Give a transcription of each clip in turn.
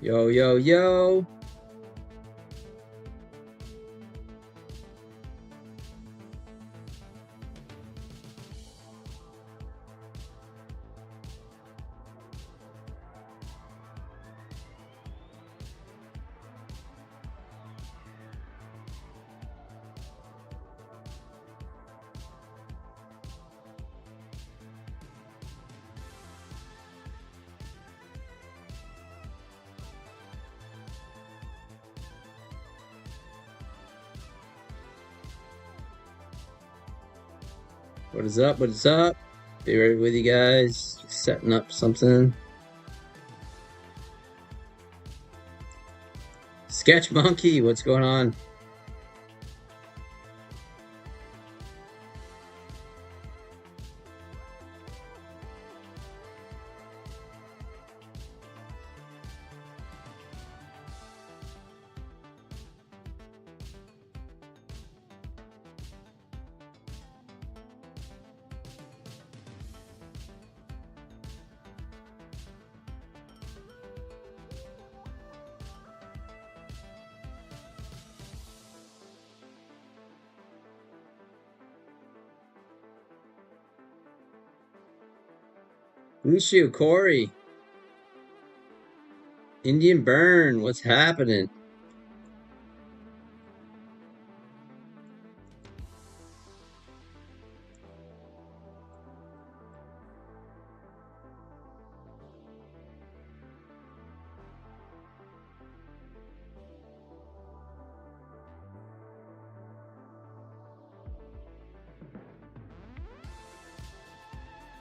Yo, yo, yo. What is up? What is up? Be right with you guys. Just setting up something. Sketch Monkey, what's going on? Ushu, Corey, Indian Burn, what's happening?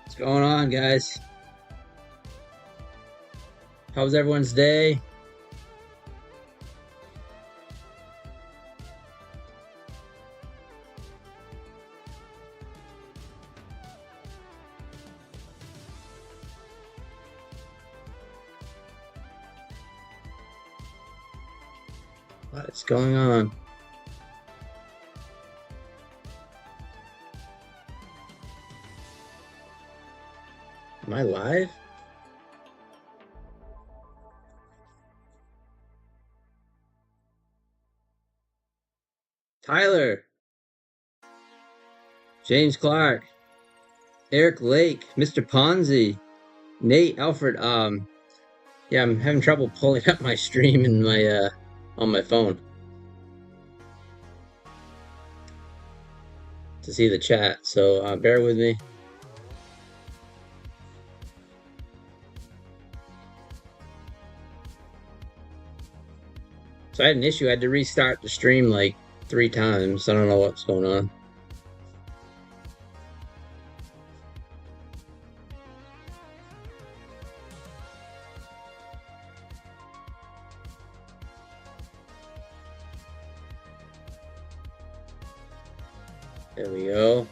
What's going on, guys? How was everyone's day? What's going on? Am I live? Tyler, James Clark, Eric Lake, Mr. Ponzi, Nate, Alfred. Yeah, I'm having trouble pulling up my stream in my on my phone to see the chat. So bear with me. So I had an issue. I had to restart the stream like 3 times. I don't know what's going on. There we go.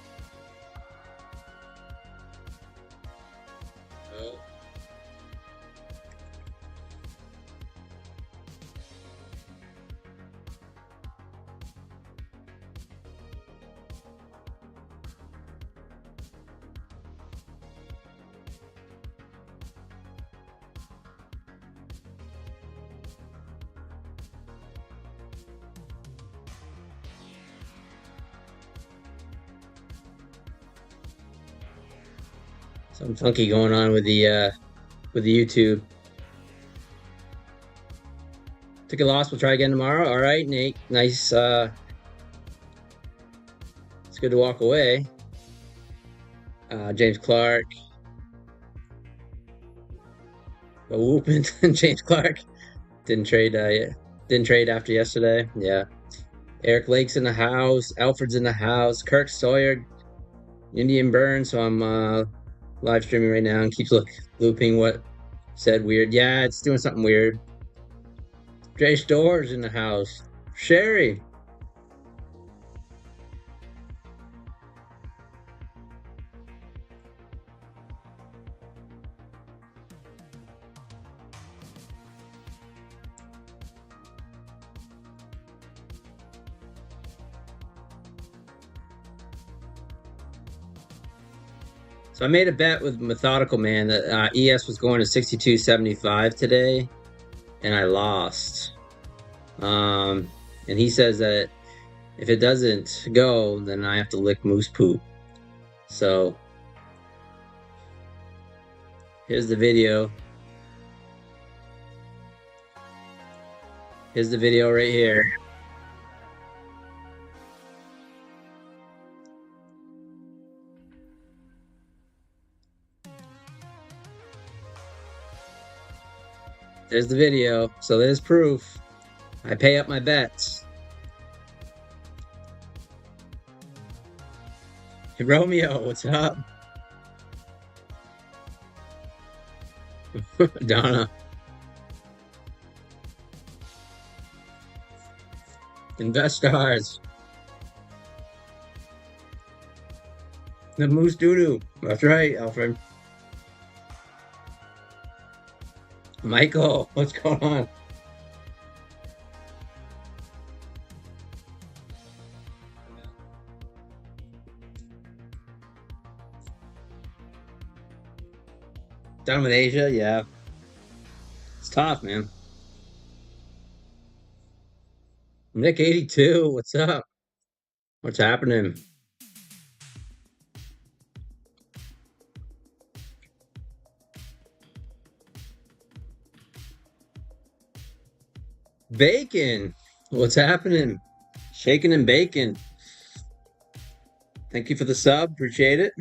Something funky going on with the YouTube. Took a loss. We'll try again tomorrow. All right, Nate. Nice. It's good to walk away. James Clark. Whooping. James Clark didn't trade. Didn't trade after yesterday. Yeah. Eric Lake's in the house. Alfred's in the house. Kirk Sawyer. Indian Burn. So I'm live streaming right now and keeps looping what said weird. Yeah, it's doing something weird. Jay Store's in the house. Sherry. So I made a bet with Methodical Man that ES was going to 62.75 today. and I lost. And he says that if it doesn't go, then I have to lick moose poop. So here's the video. Here's the video right here. There's the video. So there's proof. I pay up my bets. Hey, Romeo, what's up? Donna. Investors. The moose doo-doo. That's right, Alfred. Michael, what's going on? Done with Asia? Yeah. It's tough, man. Nick 82, what's up? What's happening? Bacon, what's happening? Shaking and bacon. Thank you for the sub. Appreciate it.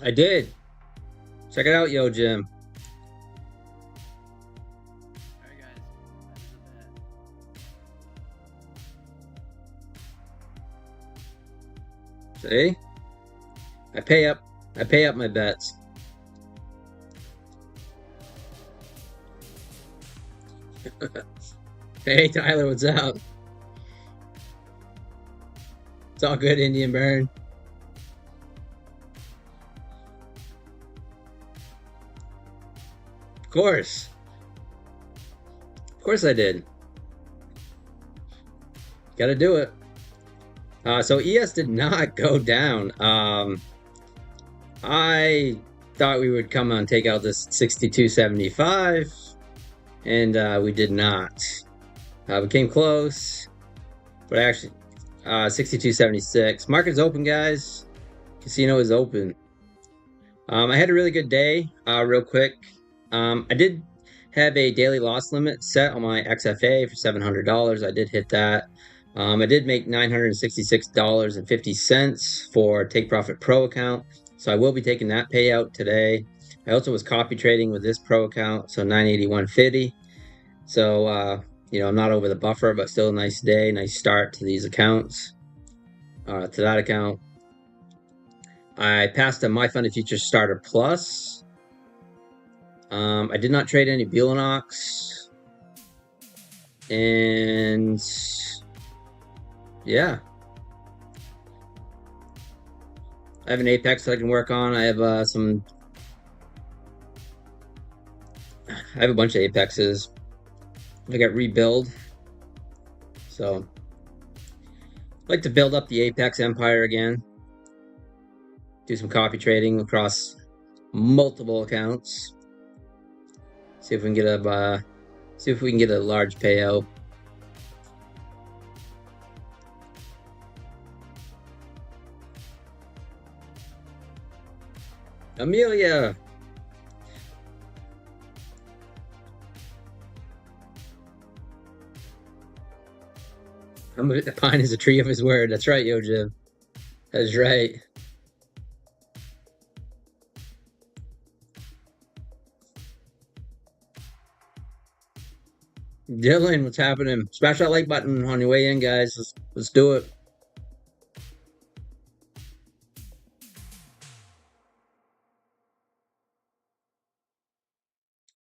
I did. Check it out, Yo Jim. Alright guys, See? I pay up my bets. Hey Tyler, what's up? It's all good, Indian Burn. Of course. Of course I did. Gotta do it. So ES did not go down. I thought we would come on take out this 62.75, and we did not. We came close, but actually 62.76. Market is open, guys. Casino is open. I had a really good day. Real quick, I did have a daily loss limit set on my XFA for $700. I did hit that. I did make $966.50 for Take Profit Pro account, so I will be taking that payout today. I also was copy trading with this pro account, so 981.50. So I'm not over the buffer, but still a nice day, nice start to these accounts. To that account, I passed a My Funded Futures Starter Plus. I did not trade any Bulanox, and yeah, I have an Apex that I can work on. I have I have a bunch of Apexes. I got Rebuild, so I'd like to build up the Apex empire again. Do some copy trading across multiple accounts. See if we can get a large payout. Amelia. The pine is a tree of his word. That's right, Yo Jim. That's right. Dylan, what's happening? Smash that like button on your way in, guys. Let's do it.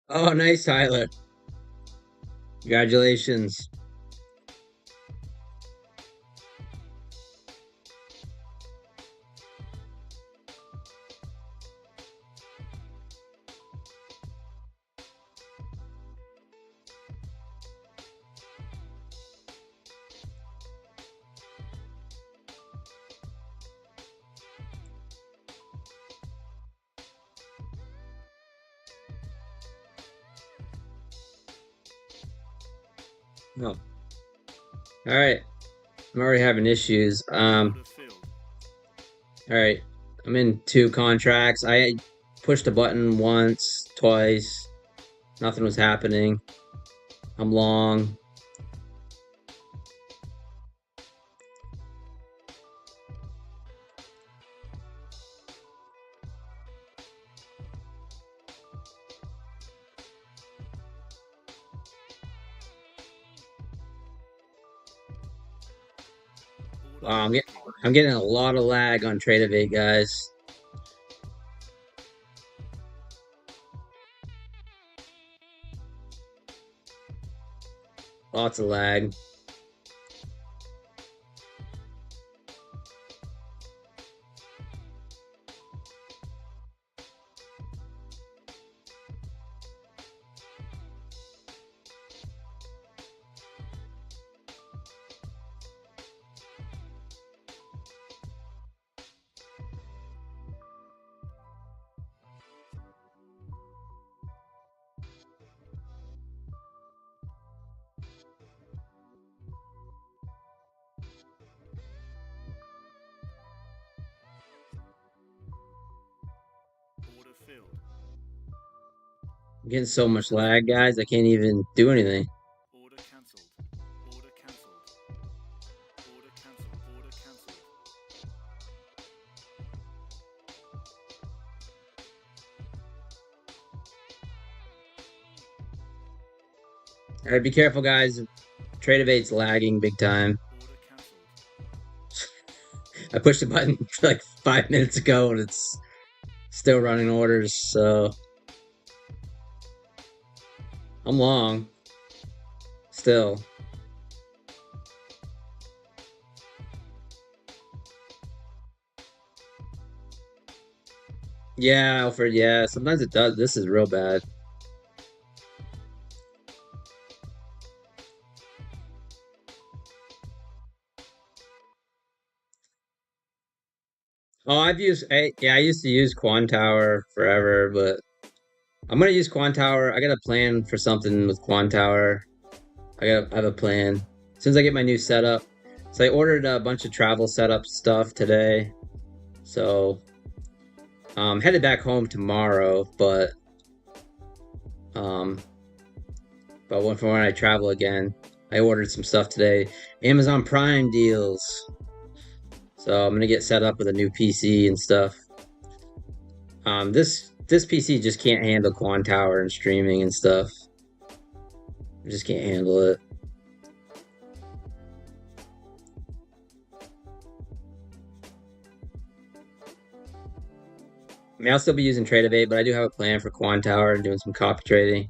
Oh, nice, Tyler. Congratulations. Oh, all right. I'm already having issues. All right. I'm in two contracts. I pushed a button once, twice. Nothing was happening. I'm long. Wow, I'm getting a lot of lag on Trade of 8, guys. Lots of lag. I'm getting so much lag, guys. I can't even do anything. All right, be careful, guys. Trade of 8's lagging big time. I pushed the button like 5 minutes ago and it's still running orders, so I'm long. Still. Yeah, Alfred, yeah. Sometimes it does. This is real bad. Oh, yeah, I used to use Tower forever, but I'm gonna use Tower. I got a plan for something with Tower. I have a plan. As soon as I get my new setup. So I ordered a bunch of travel setup stuff today. So headed back home tomorrow, um but when I travel again, I ordered some stuff today. Amazon Prime deals. So I'm gonna get set up with a new PC and stuff. This PC just can't handle Tower and streaming and stuff. I just can't handle it. I mean, I'll still be using Trade but I do have a plan for Tower and doing some copy trading.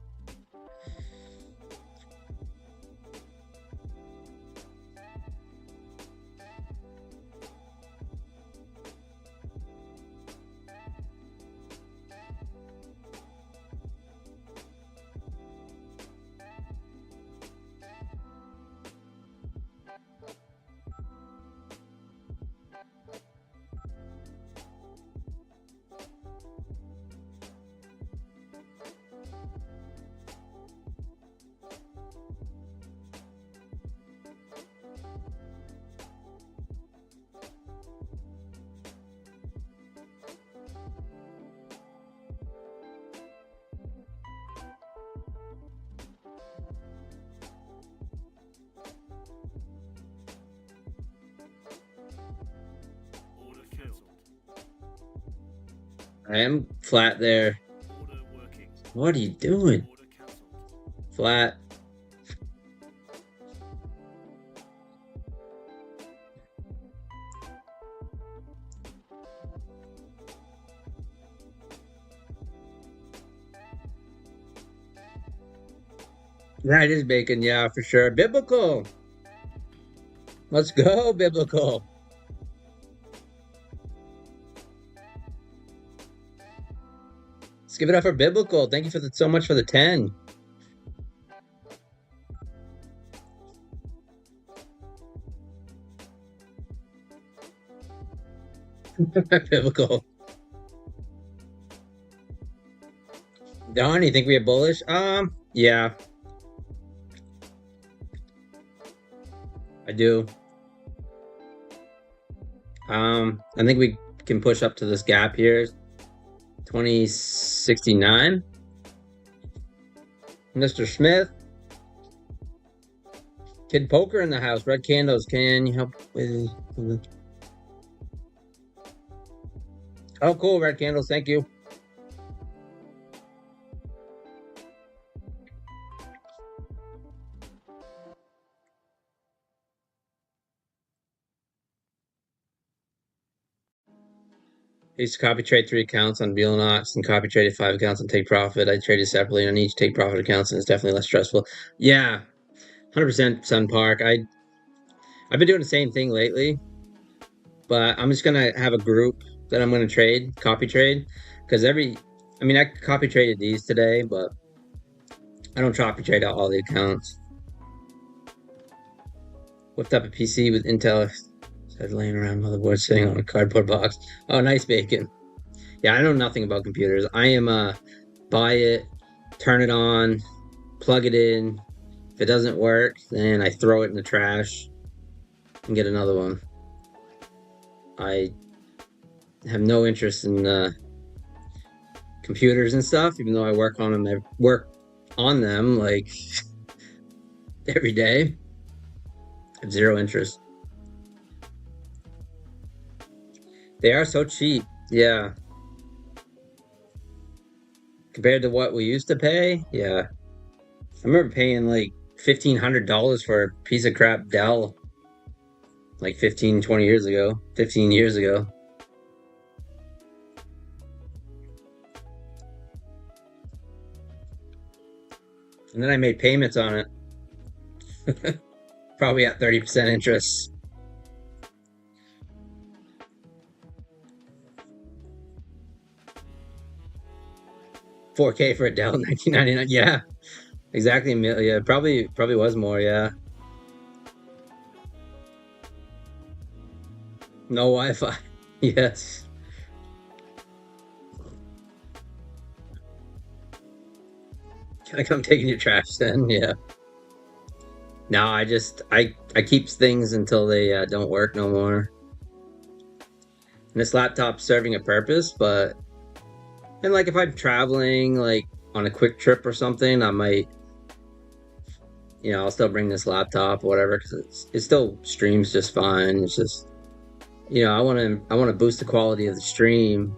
I am flat there. What are you doing? Flat. That is bacon, yeah, for sure. Biblical. Let's go, biblical. Let's give it up for biblical. Thank you for so much for the 10. Biblical. Don, you think we have bullish? Yeah. I do. I think we can push up to this gap here. 2069. Mr. Smith. Kid Poker in the house. Red candles. Can you help with? Oh, cool. Red candles. Thank you. I used to copy trade 3 accounts on Velonox and copy traded 5 accounts on Take Profit. I traded separately on each Take Profit accounts, and it's definitely less stressful. Yeah, 100% Sun Park. I've been doing the same thing lately, but I'm just gonna have a group that I'm gonna trade, copy trade, because I mean, I copy traded these today, but I don't copy trade out all the accounts. Whipped up a PC with Intel. Started laying around motherboard sitting on a cardboard box. Oh, nice bacon. Yeah, I know nothing about computers. I am buy it, turn it on, plug it in. If it doesn't work, then I throw it in the trash and get another one. I have no interest in computers and stuff, even though I work on them. I work on them like every day. I have zero interest. They are so cheap. Yeah. Compared to what we used to pay. Yeah. I remember paying like $1,500 for a piece of crap Dell like 15, 20 years ago. 15 years ago. And then I made payments on it. Probably at 30% interest. 4K for a Dell 1999. Yeah, exactly. Yeah, probably was more. Yeah, no Wi-Fi. Yes. Can I come taking your trash then? Yeah. No, I keep things until they don't work no more. And this laptop's serving a purpose, but and like if I'm traveling like on a quick trip or something, I might I'll still bring this laptop or whatever because it still streams just fine. It's just I want to boost the quality of the stream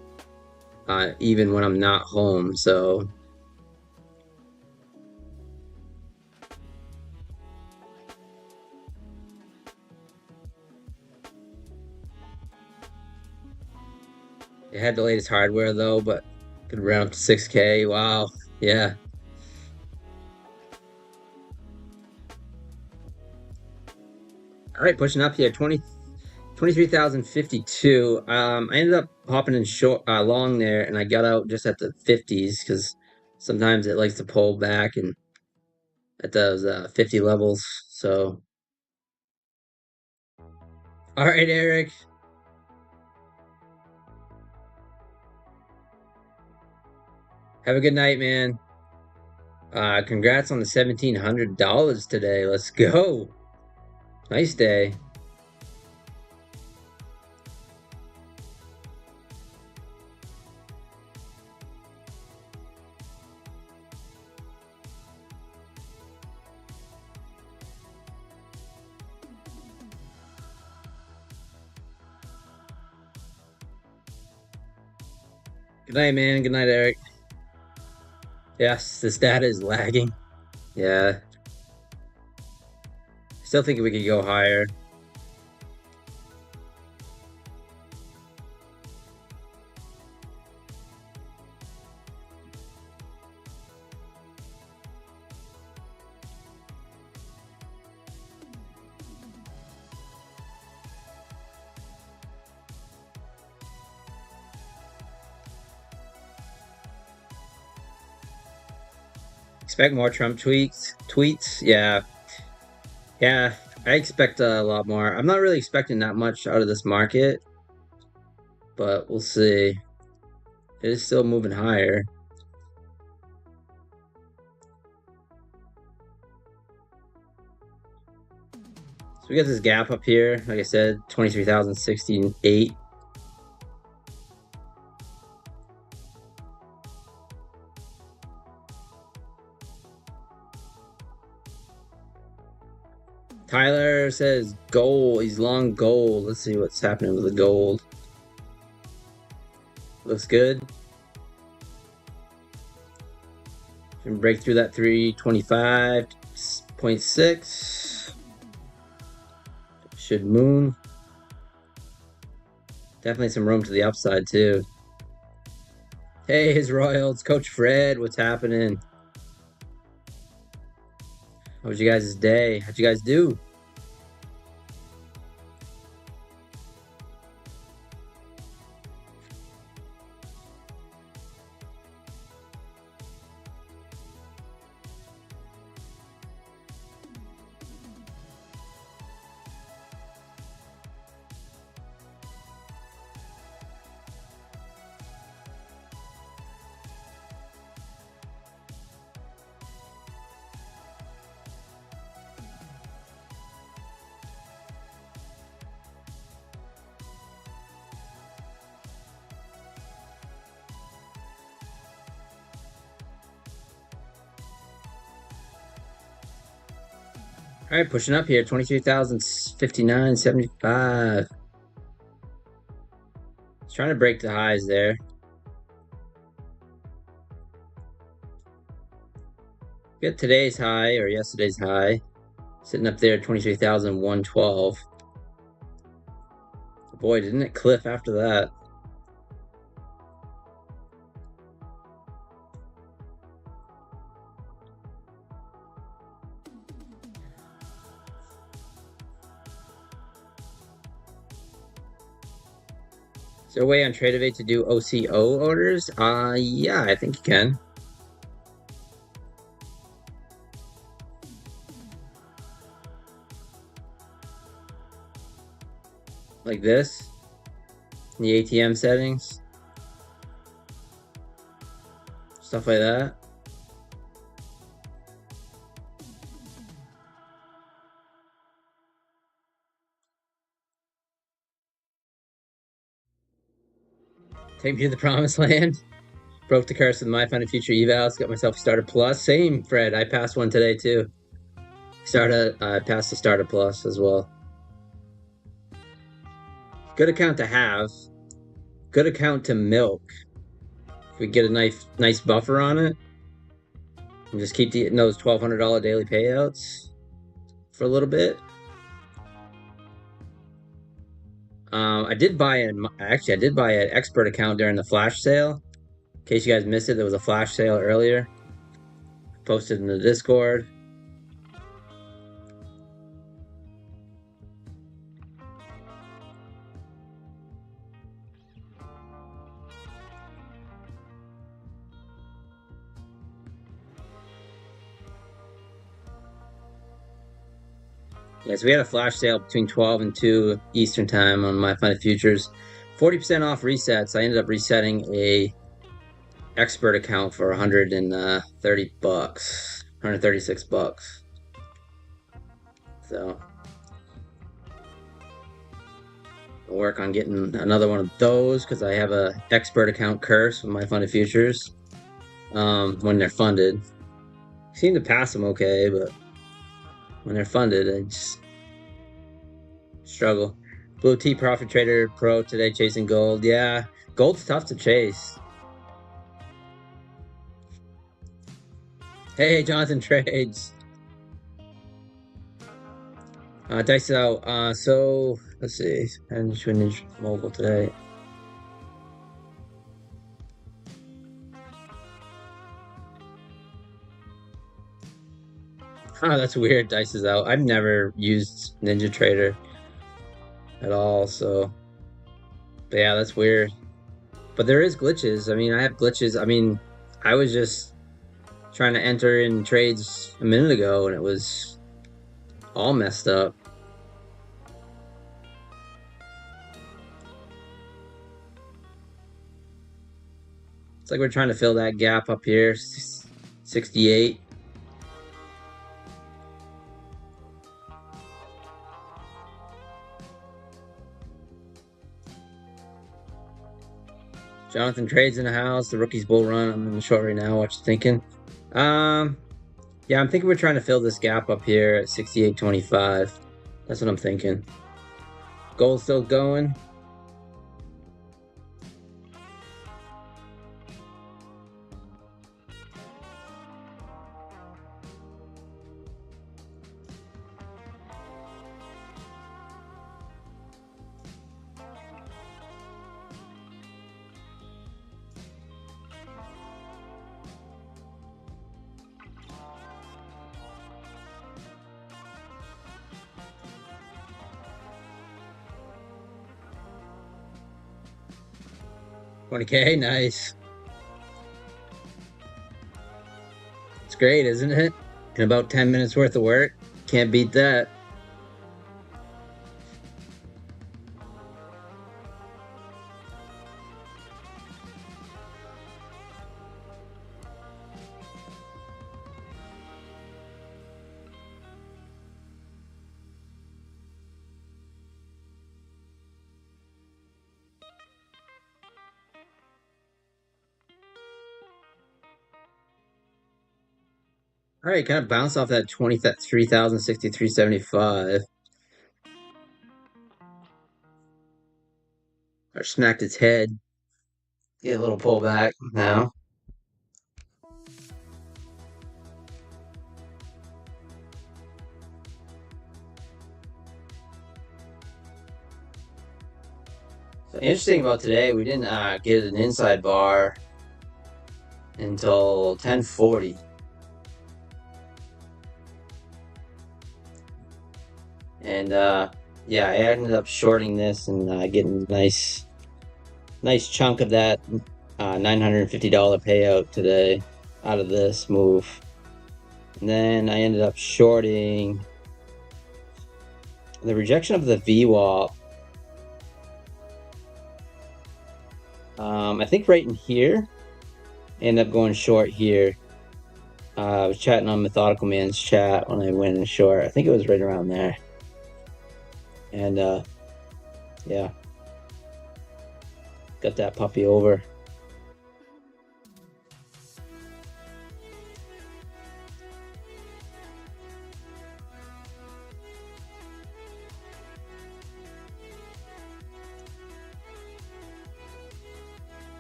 even when I'm not home. So it had the latest hardware though, but could run up to 6K. Wow. Yeah. All right, pushing up here. 23,052. I ended up hopping in short long there and I got out just at the 50s because sometimes it likes to pull back and at those 50 levels. So all right, Eric. Have a good night, man. Congrats on the $1,700 today. Let's go. Nice day. Good night, man. Good night, Eric. Yes, this data is lagging. Yeah. Still think we could go higher. Expect more Trump tweets. Yeah. Yeah. I expect a lot more. I'm not really expecting that much out of this market, but we'll see. It is still moving higher. So we got this gap up here. Like I said, 23,068. Tyler says gold. He's long gold. Let's see what's happening with the gold. Looks good. Can break through that 325.6. Should moon. Definitely some room to the upside too. Hey, his Royals, Coach Fred, what's happening? How was you guys' day? How'd you guys do? All right, pushing up here, 23,059.75. Trying to break the highs there. Get today's high or yesterday's high, sitting up there at 23,112. Boy, didn't it cliff after that. Is there a way on Tradeovate to do OCO orders? Yeah, I think you can. Like this, in the ATM settings, stuff like that. Take me to the promised land. Broke the curse with my Find a Future evals. Got myself a starter plus. Same, Fred. I passed one today too. I passed the starter plus as well. Good account to have. Good account to milk. If we get a nice buffer on it, and just keep getting those $1,200 daily payouts for a little bit. I did buy an expert account during the flash sale. In case you guys missed it, there was a flash sale earlier. Posted in the Discord. Yeah, so we had a flash sale between 12 and 2 Eastern time on my Find Futures. 40% off resets. I ended up resetting a expert account for 130 bucks, 136 bucks. So I'll work on getting another one of those because I have a expert account curse with my Find Futures when they're funded. I seem to pass them okay, but when they're funded, I just struggle. Blue Tea Profit Trader Pro today chasing gold. Yeah, gold's tough to chase. Hey, Jonathan Trades. Dice out. So let's see. And Ninja Mobile today. Oh, that's weird. Dice is out. I've never used Ninja Trader at all, so but yeah, that's weird. But there is glitches. I mean, I have glitches. I mean, I was just trying to enter in trades a minute ago and it was all messed up. It's like we're trying to fill that gap up here, 68. Jonathan trades in the house. The rookies bull run. I'm in the short right now. What you thinking? Um, yeah, I'm thinking we're trying to fill this gap up here at 68.25. That's what I'm thinking. Gold still going. $20K, nice. It's great, isn't it? In about 10 minutes worth of work. Can't beat that. All right, kind of bounced off that 23,063.75. Or smacked its head. Get a little pullback now. So interesting about today, we didn't get an inside bar until 10:40. And yeah, I ended up shorting this and getting a nice chunk of that $950 payout today out of this move. And then I ended up shorting the rejection of the VWAP. I think right in here, I ended up going short here. I was chatting on Methodical Man's chat when I went in short. I think it was right around there. And yeah, got that puppy over.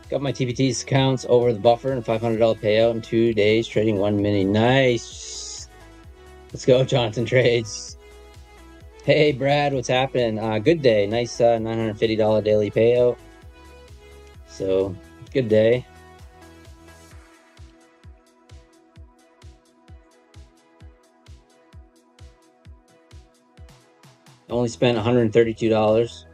Got my TPT accounts over the buffer and $500 payout in 2 days, trading 1 mini. Nice. Let's go, Jonathan Trades. Hey, Brad, what's happening? Good day. Nice $950 daily payout. So, good day. Only spent $132.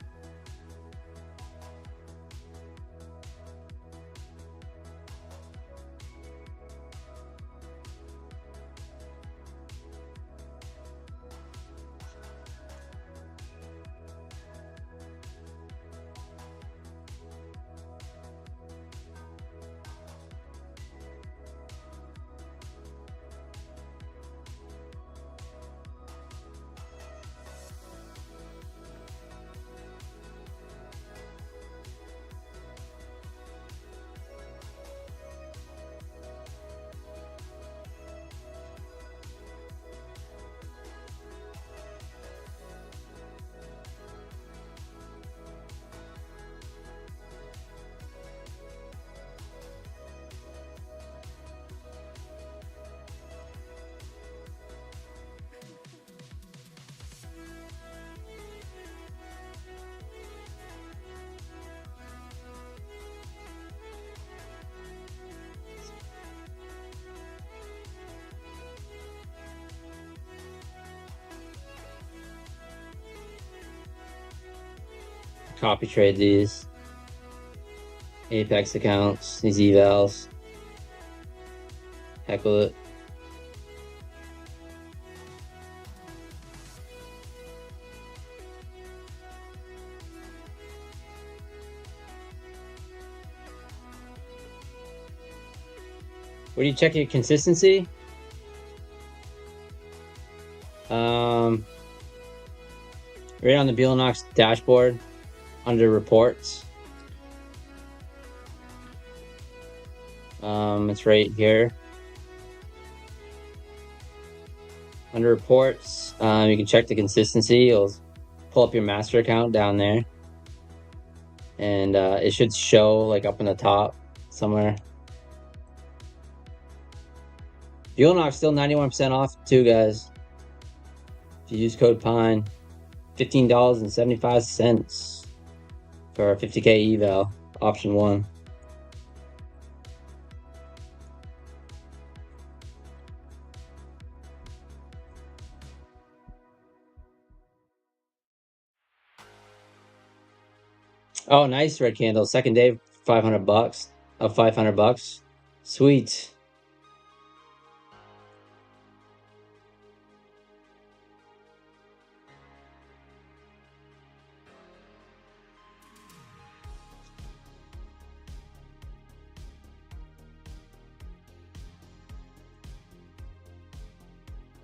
Copy trade these Apex accounts, these evals. Heck with it. Where do you check your consistency? Right on the Beelnox dashboard under reports. It's right here under reports. You can check the consistency. You'll pull up your master account down there, and it should show like up in the top somewhere. Fuel Knox still 91% off too, guys. If you use code PINE, $15.75 for a 50K eval, option 1. Oh, nice red candle. Second day, $500 of $500. Sweet.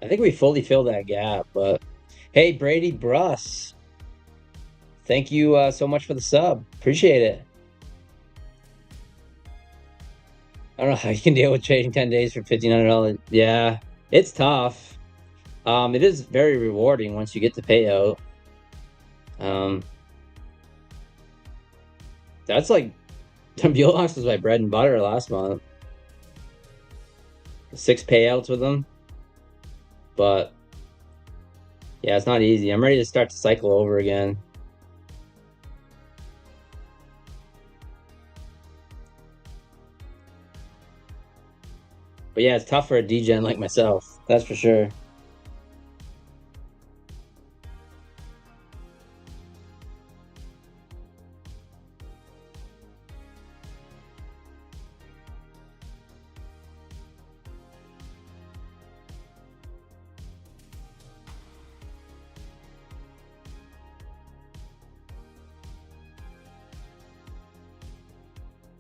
I think we fully filled that gap, but hey, Brady Bruss, thank you so much for the sub. Appreciate it. I don't know how you can deal with trading 10 days for $1,500. Yeah, it's tough. It is very rewarding once you get the payout. That's like Buelox was my bread and butter last month. 6 payouts with them, but yeah, it's not easy. I'm ready to start the cycle over again. But yeah, it's tough for a degen like myself. That's for sure.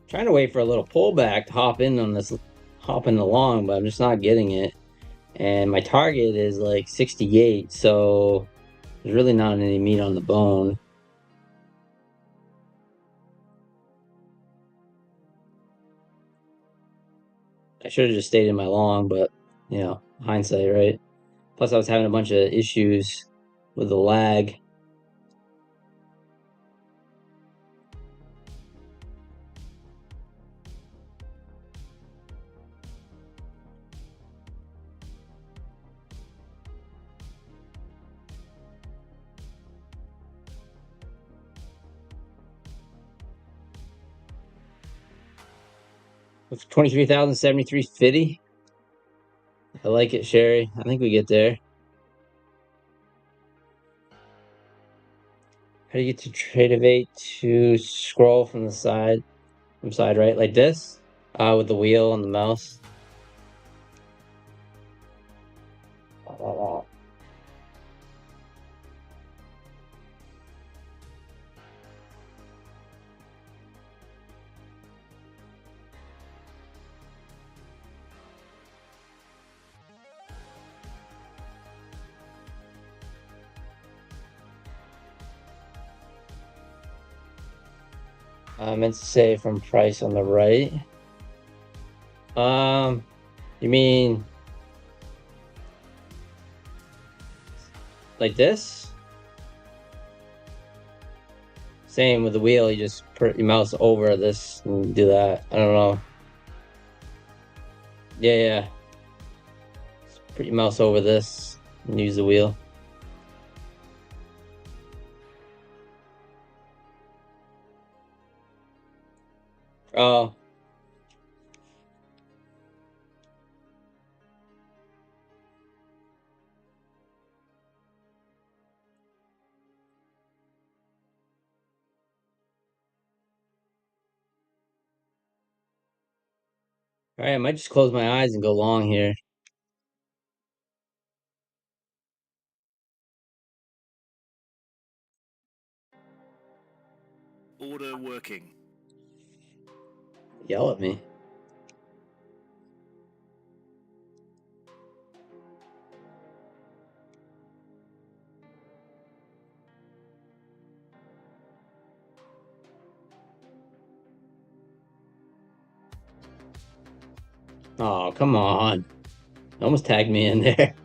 Trying to wait for a little pullback to hop in on this, hopping along, but I'm just not getting it. And my target is like 68, so there's really not any meat on the bone. I should have just stayed in my long, but you know, hindsight, right? Plus, I was having a bunch of issues with the lag. With 23,073.50. I like it, Sherry. I think we get there. How do you get to Tradeovate to scroll from the side, from side right, like this, with the wheel and the mouse? I meant to say from price on the right. You mean like this? Same with the wheel. You just put your mouse over this and do that. I don't know. Yeah, yeah. Just put your mouse over this and use the wheel. Oh. All right, I might just close my eyes and go long here. Order working. Yell at me. Oh, come on. Almost tagged me in there.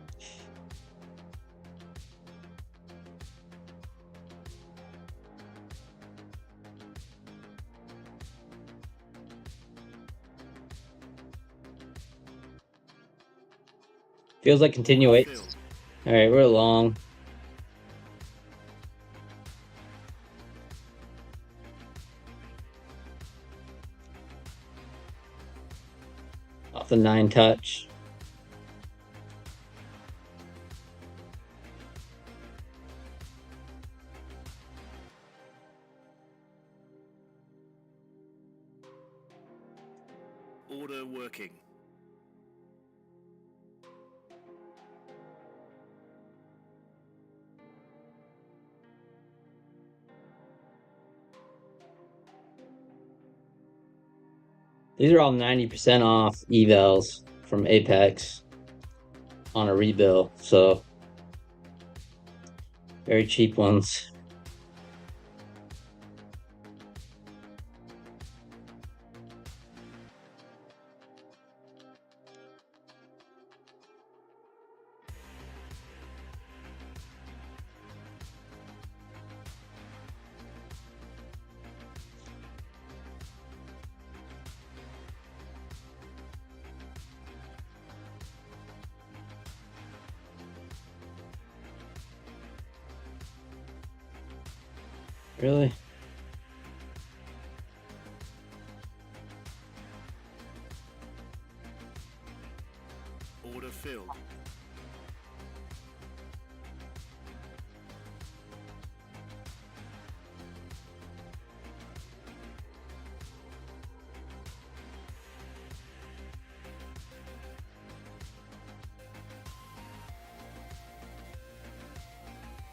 Feels like Order continuation. filled. All right, we're long. Off the 9 touch. Order working. These are all 90% off evals from Apex on a rebill. So very cheap ones. Really? Order filled.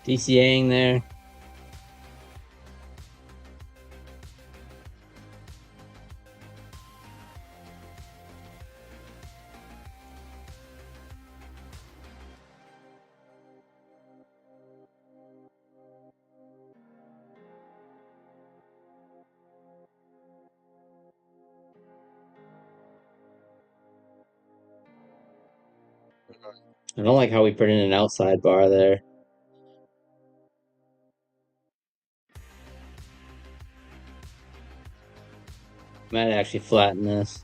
DCAing there. I don't like how we put in an outside bar there. Might actually flatten this.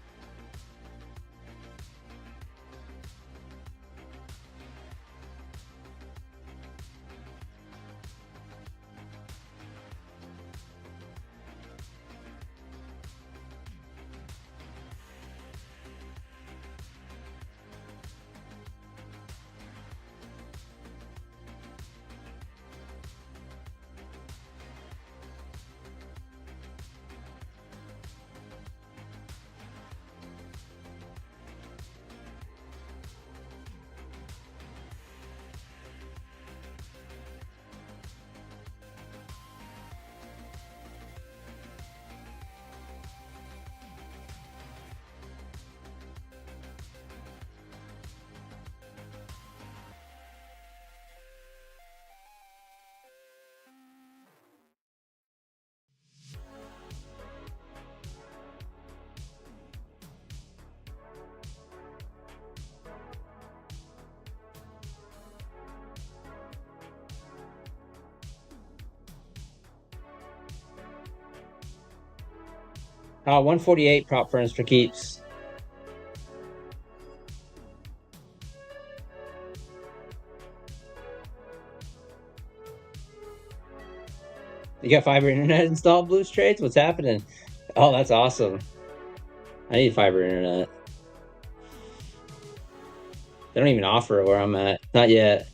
Oh, 148 prop furnace for keeps. You got fiber internet installed, Blues Trades? What's happening? Oh, that's awesome. I need fiber internet. They don't even offer it where I'm at. Not yet.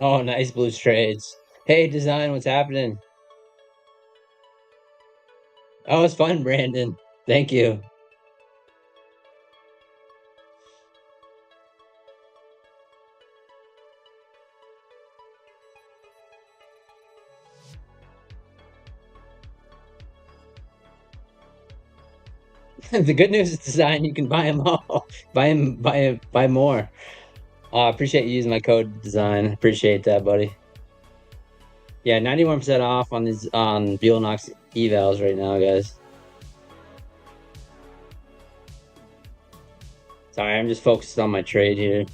Oh, nice Blues Trades. Hey, design, what's happening? Oh, it's fun, Brandon. Thank you. The good news is design. You can buy them all. Buy them. Buy more. I appreciate you using my code design. Appreciate that, buddy. Yeah, 91% off on these on Buellnox evals right now, guys. Sorry, I'm just focused on my trade here.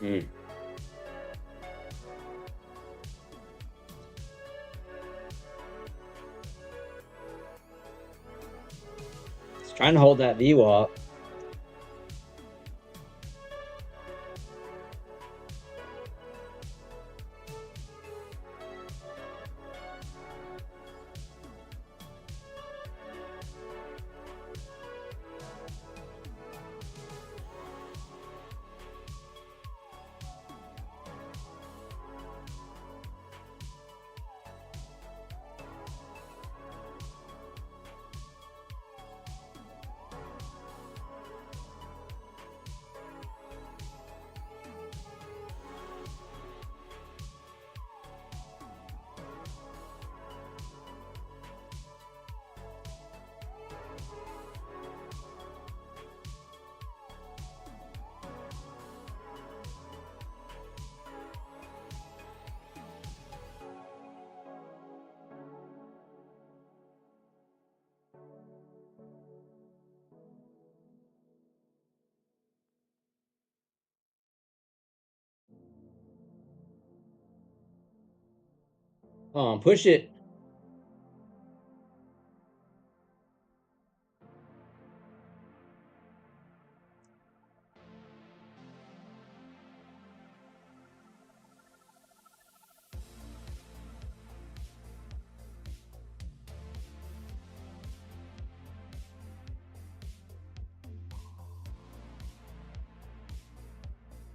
Hmm. Just trying to hold that VWAP. Come on, push it.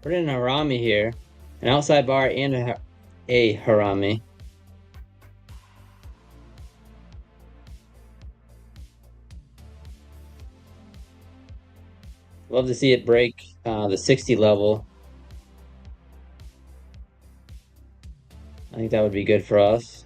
Put in a harami here, an outside bar and a harami. Love to see it break the 60 level. I think that would be good for us.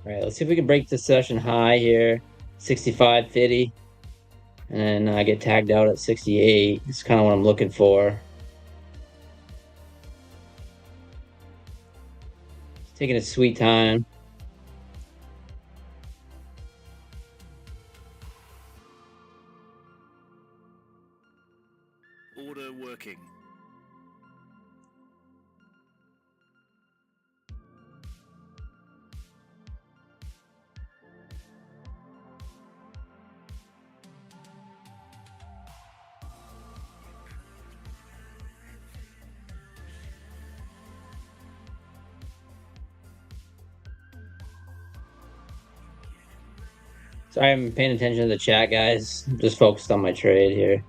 All right, let's see if we can break the session high here, 65.50, and then I get tagged out at 68. It's kind of what I'm looking for. It's taking its sweet time. Order working. Sorry, I'm paying attention to the chat, guys. I'm just focused on my trade here.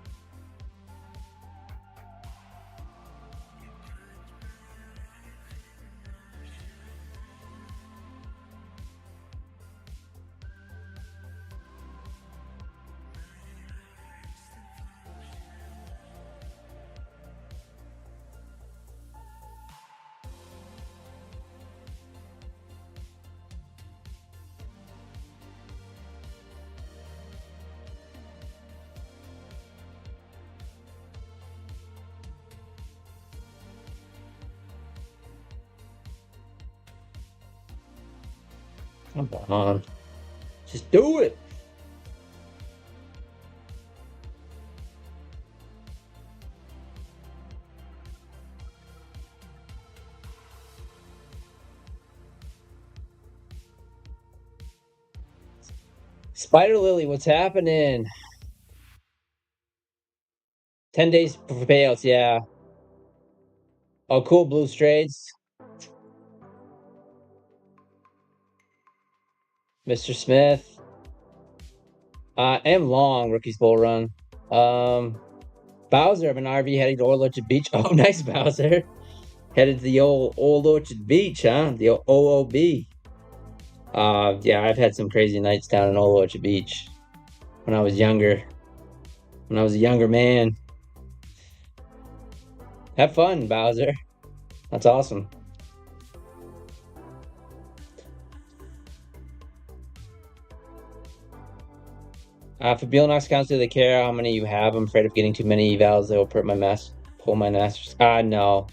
Come on. Just do it. Spider Lily, what's happening? 10 days for payouts, yeah. Oh, cool, blue trades. Mr. Smith. And long, Rookie's Bull Run. Um, Bowser of an RV heading to Old Orchard Beach. Oh, nice, Bowser. Headed to the Old Orchard Beach, huh? The OOB. Yeah, I've had some crazy nights down in Old Orchard Beach when I was younger. When I was a younger man. Have fun, Bowser. That's awesome. For Beelnox counts, do they care how many you have? I'm afraid of getting too many evals. They will pull my masters. No.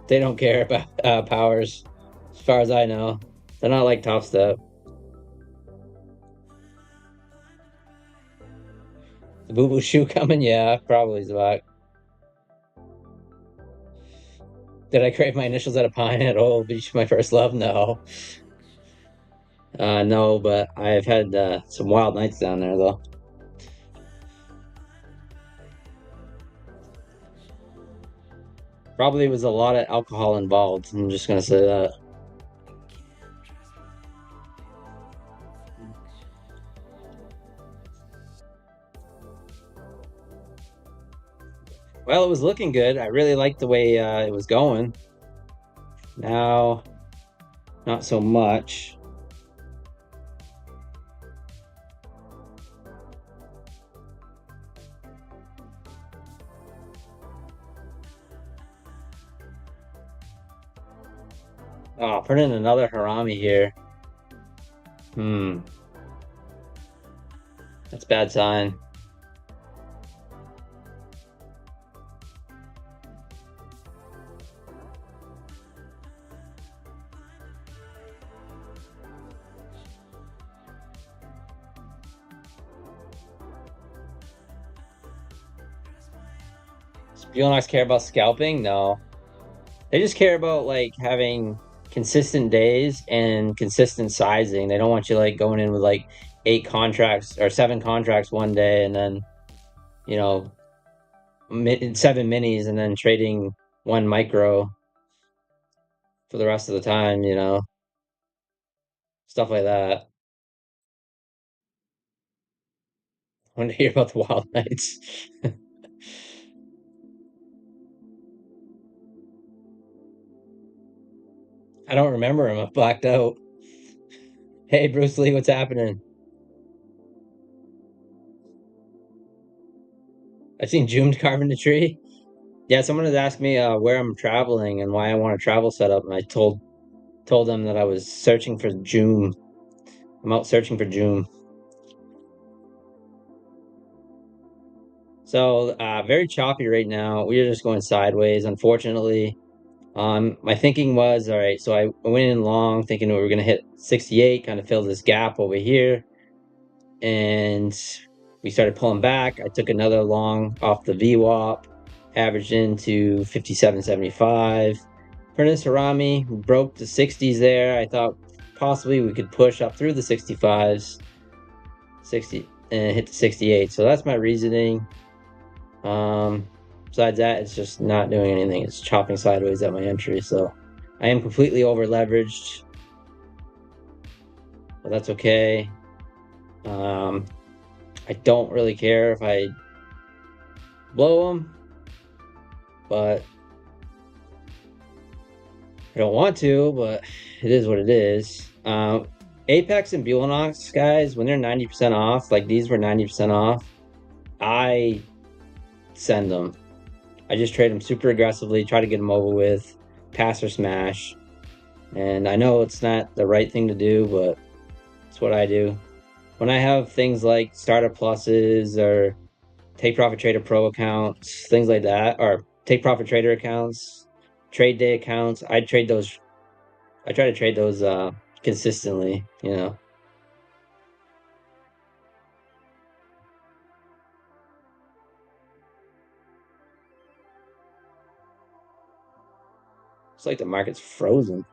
They don't care about powers, as far as I know. They're not like Top Step. The Boo Boo Shoe coming? Yeah, probably is about. Did I crave my initials at a pine at Old Beach, my first love? No. No, but I've had some wild nights down there, though. Probably was a lot of alcohol involved. I'm just gonna say that. Well, it was looking good. I really liked the way it was going. Now, not so much. Oh, put in another Harami here. Hmm, that's a bad sign. Spionaks care about scalping? No. They just care about like having consistent days and consistent sizing. They don't want you like going in with like 8 contracts or 7 contracts one day and then, you know, 7 minis and then trading 1 micro for the rest of the time, stuff like that. I want to hear about the Wild Knights. I don't remember him. I blacked out. Hey, Bruce Lee, what's happening? I've seen Joomed carving the tree. Yeah, someone has asked me where I'm traveling and why I want a travel setup, and I told them that I was searching for Joom. I'm out searching for Joom. So very choppy right now. We are just going sideways, unfortunately. My thinking was, all right, so I went in long thinking we were gonna hit 68, kind of fill this gap over here. And we started pulling back. I took another long off the VWAP, averaged into 57.75. Furnace Harami broke the 60s there. I thought possibly we could push up through the 65s, 60 and hit the 68. So that's my reasoning. Besides that, it's just not doing anything. It's chopping sideways at my entry. So I am completely over leveraged, but that's okay. I don't really care if I blow them, but I don't want to, but it is what it is. Apex and Buellanox guys, when they're 90% off, like these were 90% off, I send them. I just trade them super aggressively, try to get them over with, pass or smash. And I know it's not the right thing to do, but it's what I do. When I have things like starter pluses or take profit trader pro accounts, things like that, or take profit trader accounts, trade day accounts, I try to trade those consistently, you know. It's like the market's frozen.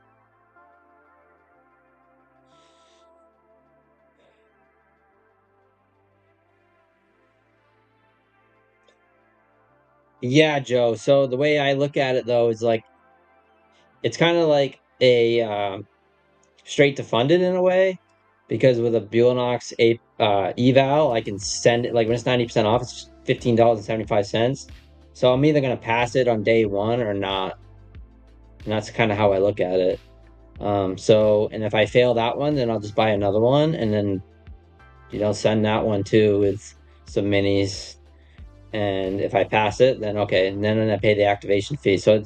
Yeah, Joe. So the way I look at it though is like it's kind of like a straight to funded in a way because with a Buellnox eval, I can send it like when it's 90% off, it's $15.75. So I'm either gonna pass it on day one or not. And that's kind of how I look at it. And if I fail that one, then I'll just buy another one and then send that one too with some minis. And if I pass it, then okay, and then I pay the activation fee. So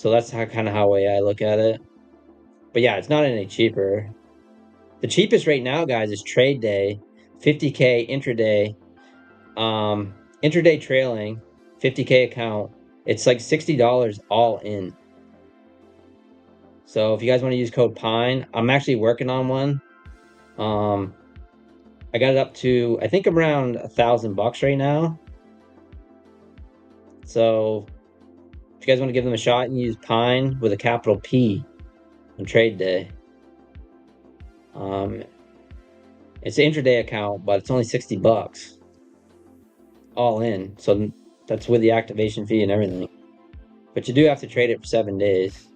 that's kind of how way I look at it. But yeah, it's not any cheaper. The cheapest right now, guys, is trade day, 50K intraday, intraday trailing, 50K account. It's like $60 all in. So if you guys want to use code Pine, I'm actually working on one. Um, I got it up to I think around $1,000 right now. So if you guys want to give them a shot and use Pine with a capital P on trade day. Um, it's an intraday account, but it's only $60 all in. So that's with the activation fee and everything. But you do have to trade it for 7 days.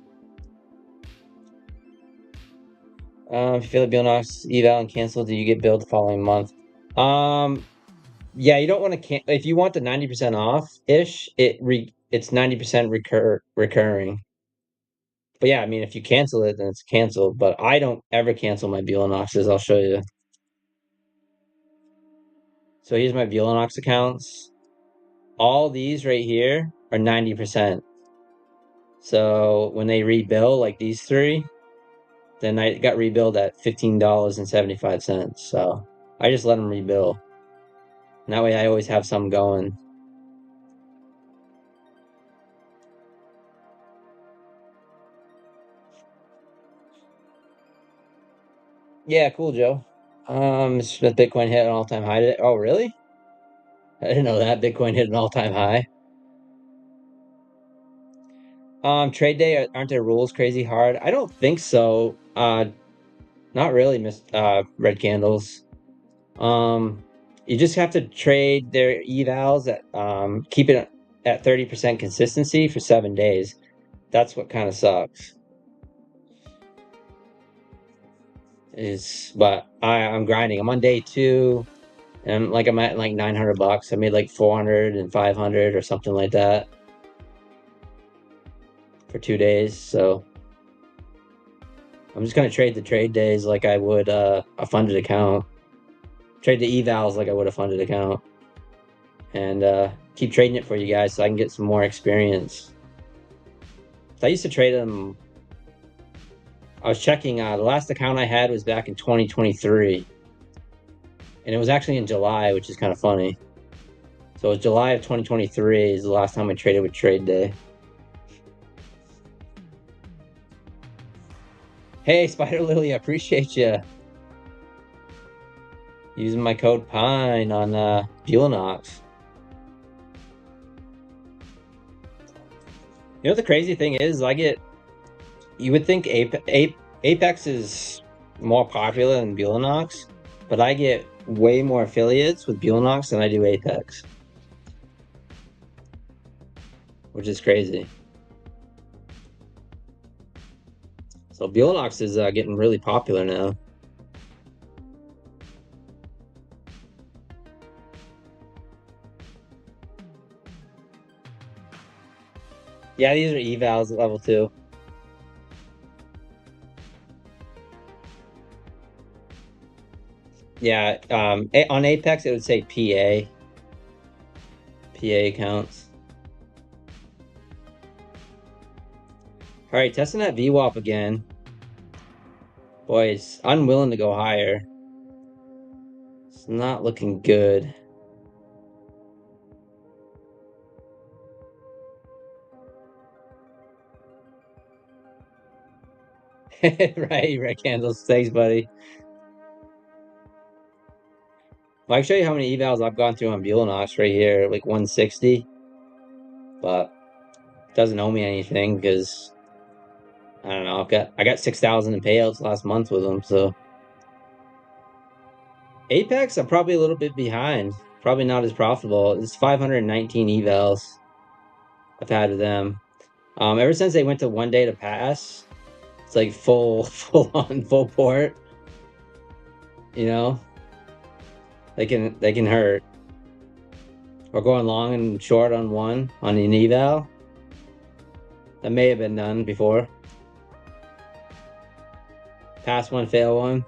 If you fail the Billnox eval and cancel, do you get billed the following month? Yeah, you don't want to if you want the 90% off ish, it's 90% recurring. But yeah, I mean, if you cancel it, then it's canceled. But I don't ever cancel my Billnoxes. I'll show you. So here's my Billnox accounts. All these right here are 90%. So when they rebill, like these three, then I got rebilled at $15.75. So I just let them rebill. And that way I always have some going. Yeah, cool, Joe. Bitcoin hit an all-time high today. Oh, really? I didn't know that. Bitcoin hit an all-time high. Trade day, aren't their rules crazy hard? I don't think so. Not really, Red Candles. You just have to trade their evals at keep it at 30% consistency for 7 days. That's what kind of sucks. But I'm grinding. I'm on day two, and I'm at like $900. I made like 400 and 500 or something like that for 2 days. So I'm just gonna trade the trade days like I would a funded account. Trade the evals like I would a funded account, and keep trading it for you guys so I can get some more experience. I used to trade them. I was checking. The last account I had was back in 2023, and it was actually in July, which is kind of funny. So it was July of 2023 is the last time I traded with Trade Day. Hey, Spider Lily, I appreciate you using my code Pine on Buellnox. You know what the crazy thing is? You would think Apex is more popular than Buellnox, but I get way more affiliates with Buellnox than I do Apex, which is crazy. So Buellnox is getting really popular now. Yeah, these are evals at level 2. Yeah, on Apex it would say PA accounts. All right, testing that VWAP again. Boy, it's unwilling to go higher. It's not looking good. Right, red candles. Thanks, buddy. Well, I can show you how many evals I've gone through on Bulanox right here, like 160, but it doesn't owe me anything because I don't know. I got 6,000 in payouts last month with them, so Apex, I'm probably a little bit behind. Probably not as profitable. It's 519 evals I've had with them. Ever since they went to 1 day to pass, it's like full, full on, full port. You know, they can hurt. Or going long and short on one on an eval. That may have been done before. Pass one, fail one.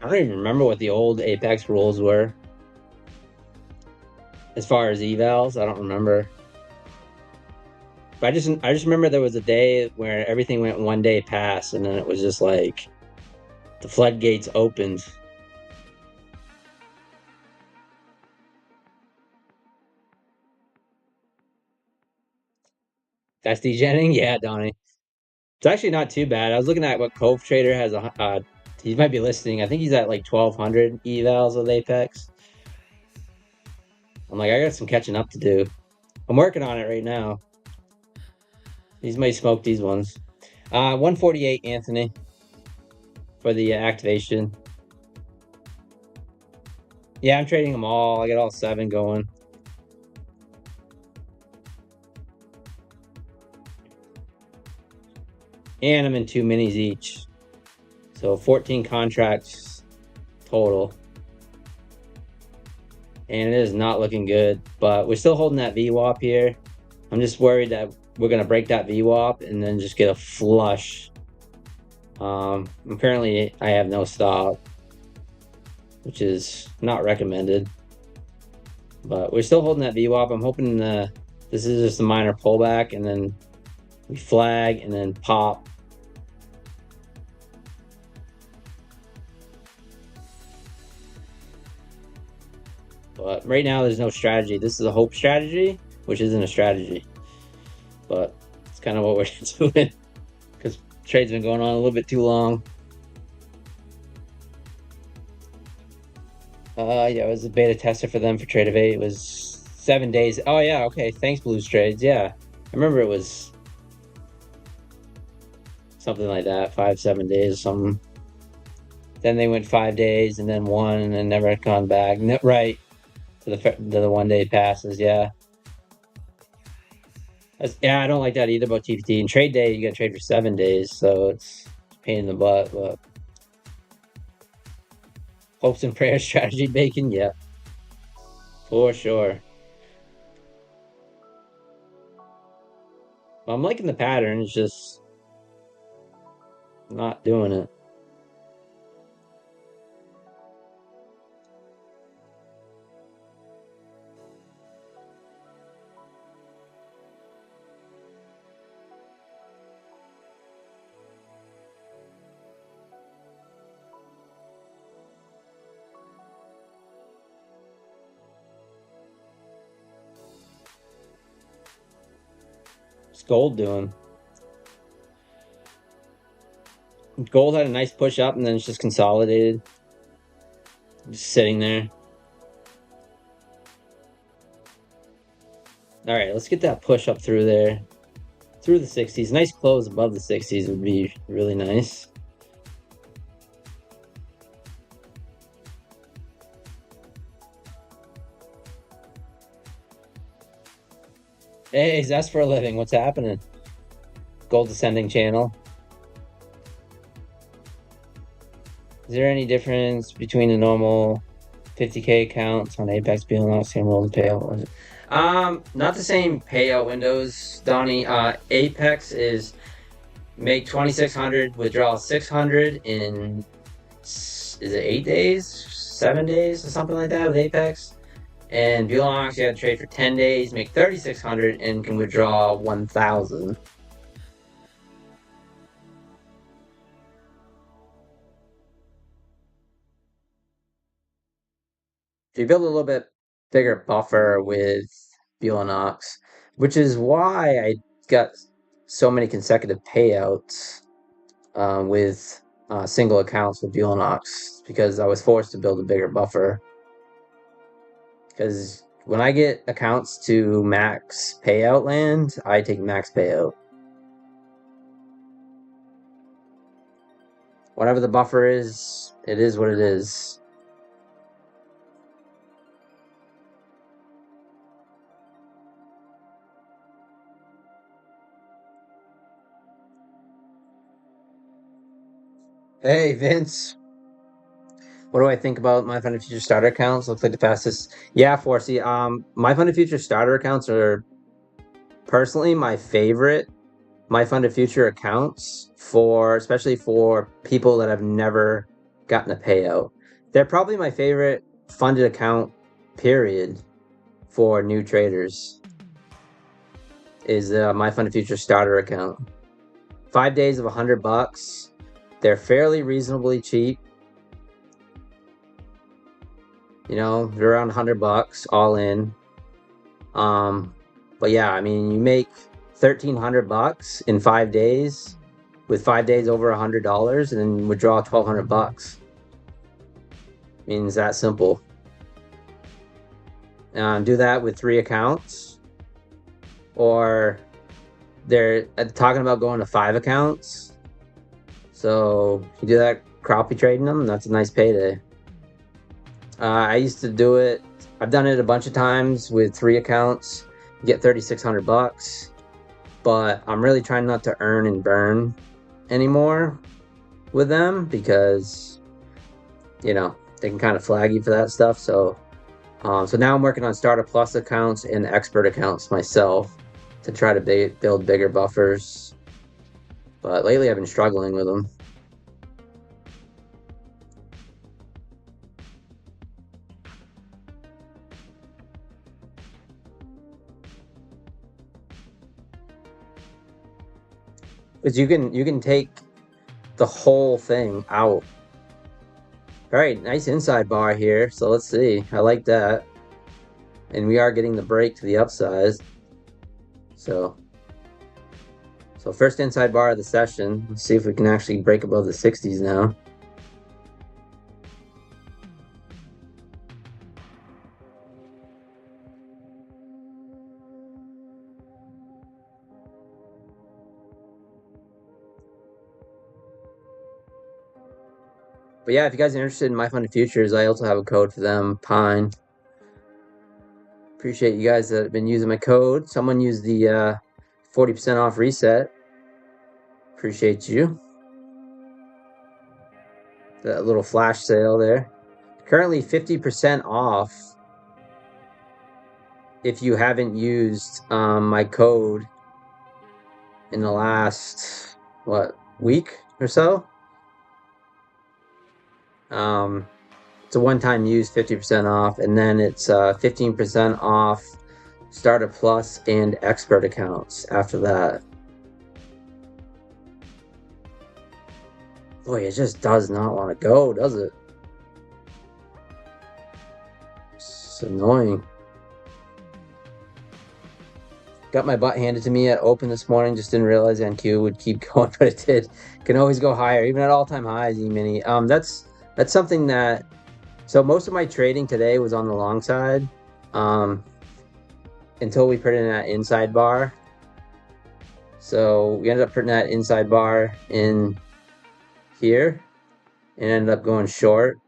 I don't even remember what the old Apex rules were as far as evals. I don't remember. But I just remember there was a day where everything went 1 day pass, and then it was just like the floodgates opened. That's degenning, yeah, Donnie. It's actually not too bad. I was looking at what Cove Trader has. He might be listening. I think he's at like 1,200 evals with Apex. I'm like, I got some catching up to do. I'm working on it right now. These might smoke these ones. 148 Anthony for the activation. Yeah, I'm trading them all. I got all 7 going. And I'm in 2 minis each. So 14 contracts total. And it is not looking good, but we're still holding that VWAP here. I'm just worried that we're going to break that VWAP and then just get a flush. Apparently I have no stop, which is not recommended. But we're still holding that VWAP. I'm hoping this is just a minor pullback, and then we flag and then pop. But right now there's no strategy. This is a hope strategy, which isn't a strategy. But it's kind of what we're doing because trade's been going on a little bit too long. Yeah, it was a beta tester for them for Trade of 8. It was 7 days. Oh yeah, okay. Thanks, Blues Trades. Yeah, I remember it was something like that, 5-7 days or something. Then they went 5 days and then one and then never gone back. No, right to the 1 day passes. Yeah, yeah. I don't like that either about TPT. And trade day, you got to trade for 7 days, so it's a pain in the butt. But hopes and prayers strategy bacon. Yeah, for sure. Well, I'm liking the pattern. It's just not doing it. What's gold doing? Gold had a nice push up and then it's just consolidated. Just sitting there. All right, let's get that push up through there. Through the 60s. Nice close above the 60s would be really nice. Hey, that's for a living. What's happening? Gold descending channel. Is there any difference between the normal 50K accounts on Apex being on same roll payout? Not the same payout windows, Donnie. Apex is make 2,600, withdraw 600 in, is it 8 days, 7 days, or something like that with Apex? And Bulanox, you got to trade for 10 days, make 3,600, and can withdraw 1,000. So you build a little bit bigger buffer with Bulanox. which is why I got so many consecutive payouts with single accounts with Buellanox, because I was forced to build a bigger buffer. Because when I get accounts to max payout land, I take max payout. Whatever the buffer is, it is what it is. Hey, Vince. What do I think about my Fund Future starter accounts? Looks like the fastest. Yeah, Forsey. My Fund Future starter accounts are personally my favorite. My Fund Future accounts especially for people that have never gotten a payout. They're probably my favorite funded account, period, for new traders. Is my Fund Future starter account. 5 days of $100. They're fairly reasonably cheap. They're around $100 all in. But yeah, I mean, you make $1,300 in 5 days with 5 days over $100, and then withdraw $1,200. Means that simple. Do that with 3 accounts, or they're talking about going to 5 accounts. So you do that crappie trading them, that's a nice payday. I used to do it. I've done it a bunch of times with 3 accounts. You get $3,600, but I'm really trying not to earn and burn anymore with them, because they can kind of flag you for that stuff. So now I'm working on Starter Plus accounts and Expert accounts myself to try to build bigger buffers. But lately I've been struggling with them. Because you can take the whole thing out. All right, nice inside bar here. So let's see. I like that. And we are getting the break to the upside. So first inside bar of the session. Let's see if we can actually break above the 60s now. But yeah, if you guys are interested in my funded futures, I also have a code for them, Pine. Appreciate you guys that have been using my code. Someone used the 40% off reset. Appreciate you. That little flash sale there. Currently 50% off if you haven't used my code in the last, week or so. It's a one-time use, 50% off, and then it's 15% off Starter Plus and Expert accounts after that. Boy, it just does not want to go, does it? It's annoying. Got my butt handed to me at open this morning. Just didn't realize NQ would keep going, but it did. Can always go higher, even at all-time highs. E-mini. That's something that. So most of my trading today was on the long side, until we put in that inside bar. So we ended up putting that inside bar in here and ended up going short.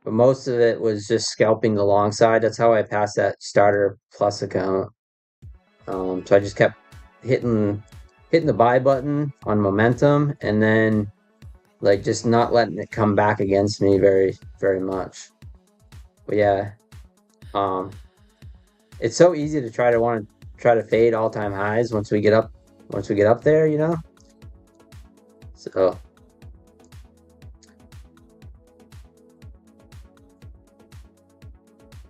But most of it was just scalping the long side. That's how I passed that Starter Plus account. So I just kept hitting the buy button on momentum, and then just not letting it come back against me very, very much. But yeah, it's so easy to try to fade all-time highs once we get up there, So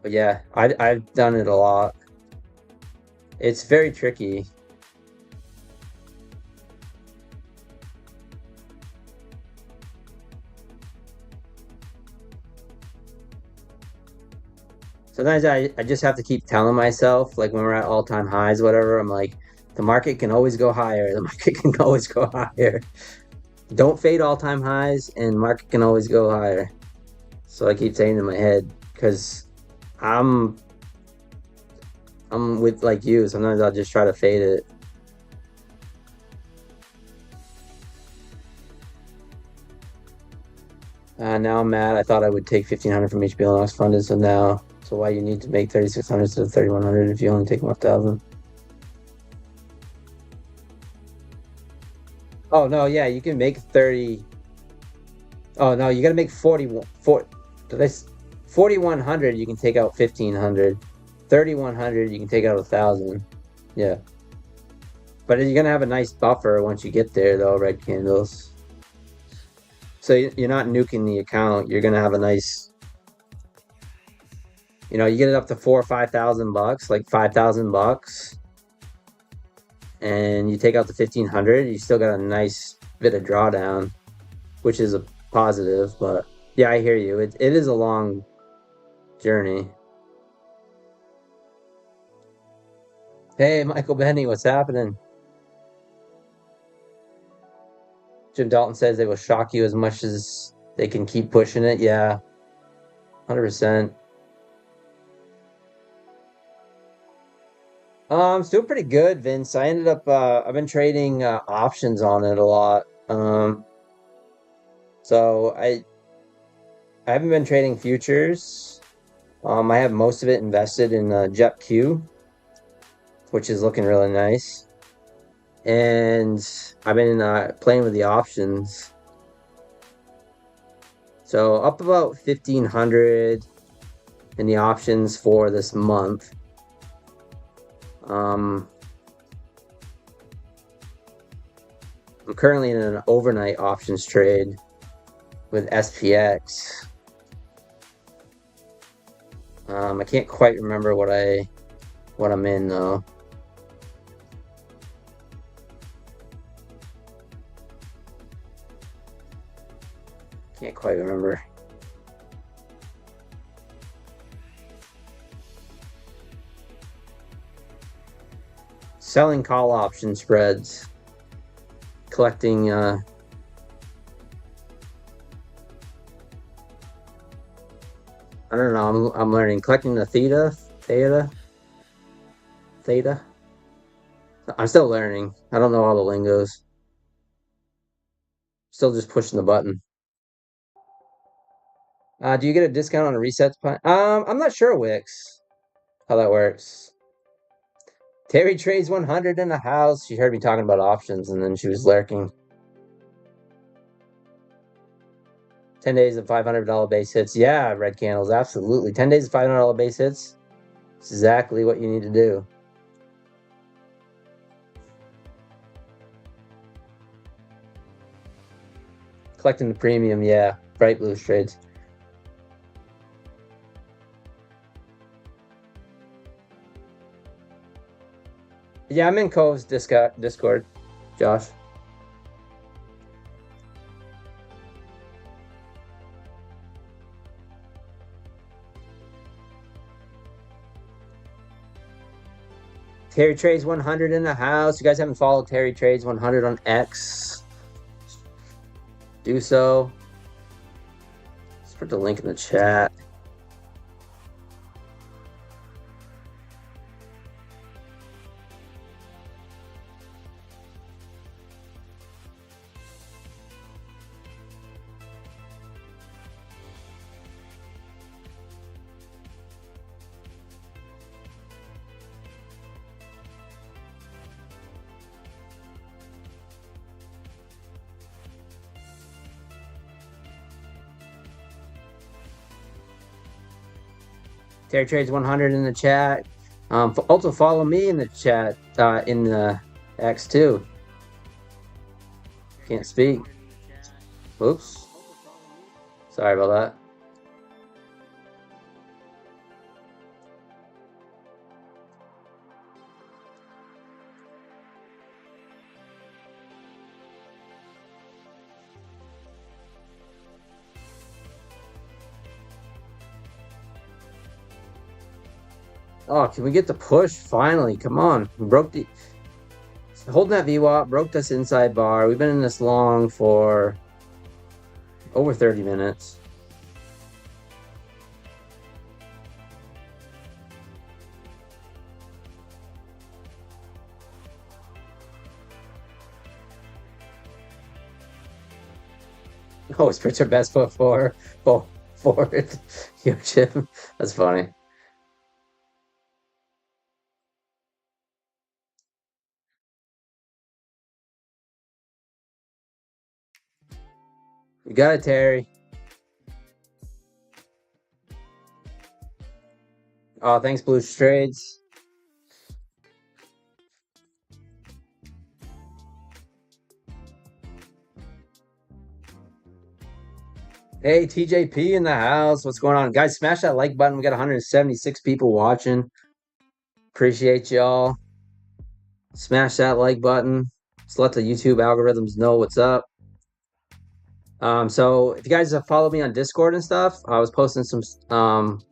but yeah, I've done it a lot. It's very tricky. Sometimes I just have to keep telling myself, like when we're at all-time highs, whatever, I'm like, the market can always go higher. The market can always go higher. Don't fade all-time highs, and market can always go higher. So I keep saying in my head, because I'm I'm with like you. Sometimes I'll just try to fade it. Now I'm mad. I thought I would take 1,500 from each BLX funded, so now, so why you need to make 3,600 instead of 3,100 if you only take 1,000? Oh no, yeah, you can make 30. Oh no, you got to make 41. Did I? 4,100. You can take out 1,500. 3,100. You can take out 1,000. Yeah, but you're gonna have a nice buffer once you get there, though. Red candles. So you're not nuking the account. You're gonna have a nice. You get it up to 4 or 5,000 bucks, like 5,000 bucks, and you take out the 1,500. You still got a nice bit of drawdown, which is a positive. But yeah, I hear you. It is a long journey. Hey, Michael Benny, what's happening? Jim Dalton says they will shock you as much as they can keep pushing it. Yeah, 100%. It's doing pretty good, Vince. I ended up I've been trading options on it a lot. So I haven't been trading futures. I have most of it invested in JetQ, which is looking really nice. And I've been playing with the options. So up about 1,500 in the options for this month. I'm currently in an overnight options trade with SPX. I can't quite remember what I'm in though. Can't quite remember. Selling call option spreads. Collecting I don't know, I'm learning. Collecting the theta. I'm still learning. I don't know all the lingos. Still just pushing the button. Do you get a discount on a resets plan? I'm not sure, Wix, how that works. Terry trades 100 in the house. She heard me talking about options, and then she was lurking. 10 days of $500 base hits. Yeah, red candles, absolutely. 10 days of $500 base hits. It's exactly what you need to do. Collecting the premium, yeah. Bright blue trades. Yeah, I'm in Cove's Discord, Josh. Terry Trades 100 in the house. You guys haven't followed Terry Trades 100 on X? Do so. Let's put the link in the chat. Terry Trades 100 in the chat. Also follow me in the chat in the X too. Can't speak. Oops. Sorry about that. Oh, can we get the push finally? Come on. We broke the holding that VWAP, broke this inside bar. We've been in this long for over 30 minutes. Oh, it's puts her best foot forward. Yo, Jim. That's funny. You got it, Terry. Oh, thanks, Blue Trades. Hey, TJP in the house. What's going on? Guys, smash that like button. We got 176 people watching. Appreciate y'all. Smash that like button. Just let the YouTube algorithms know what's up. So if you guys have followed me on Discord and stuff, I was posting some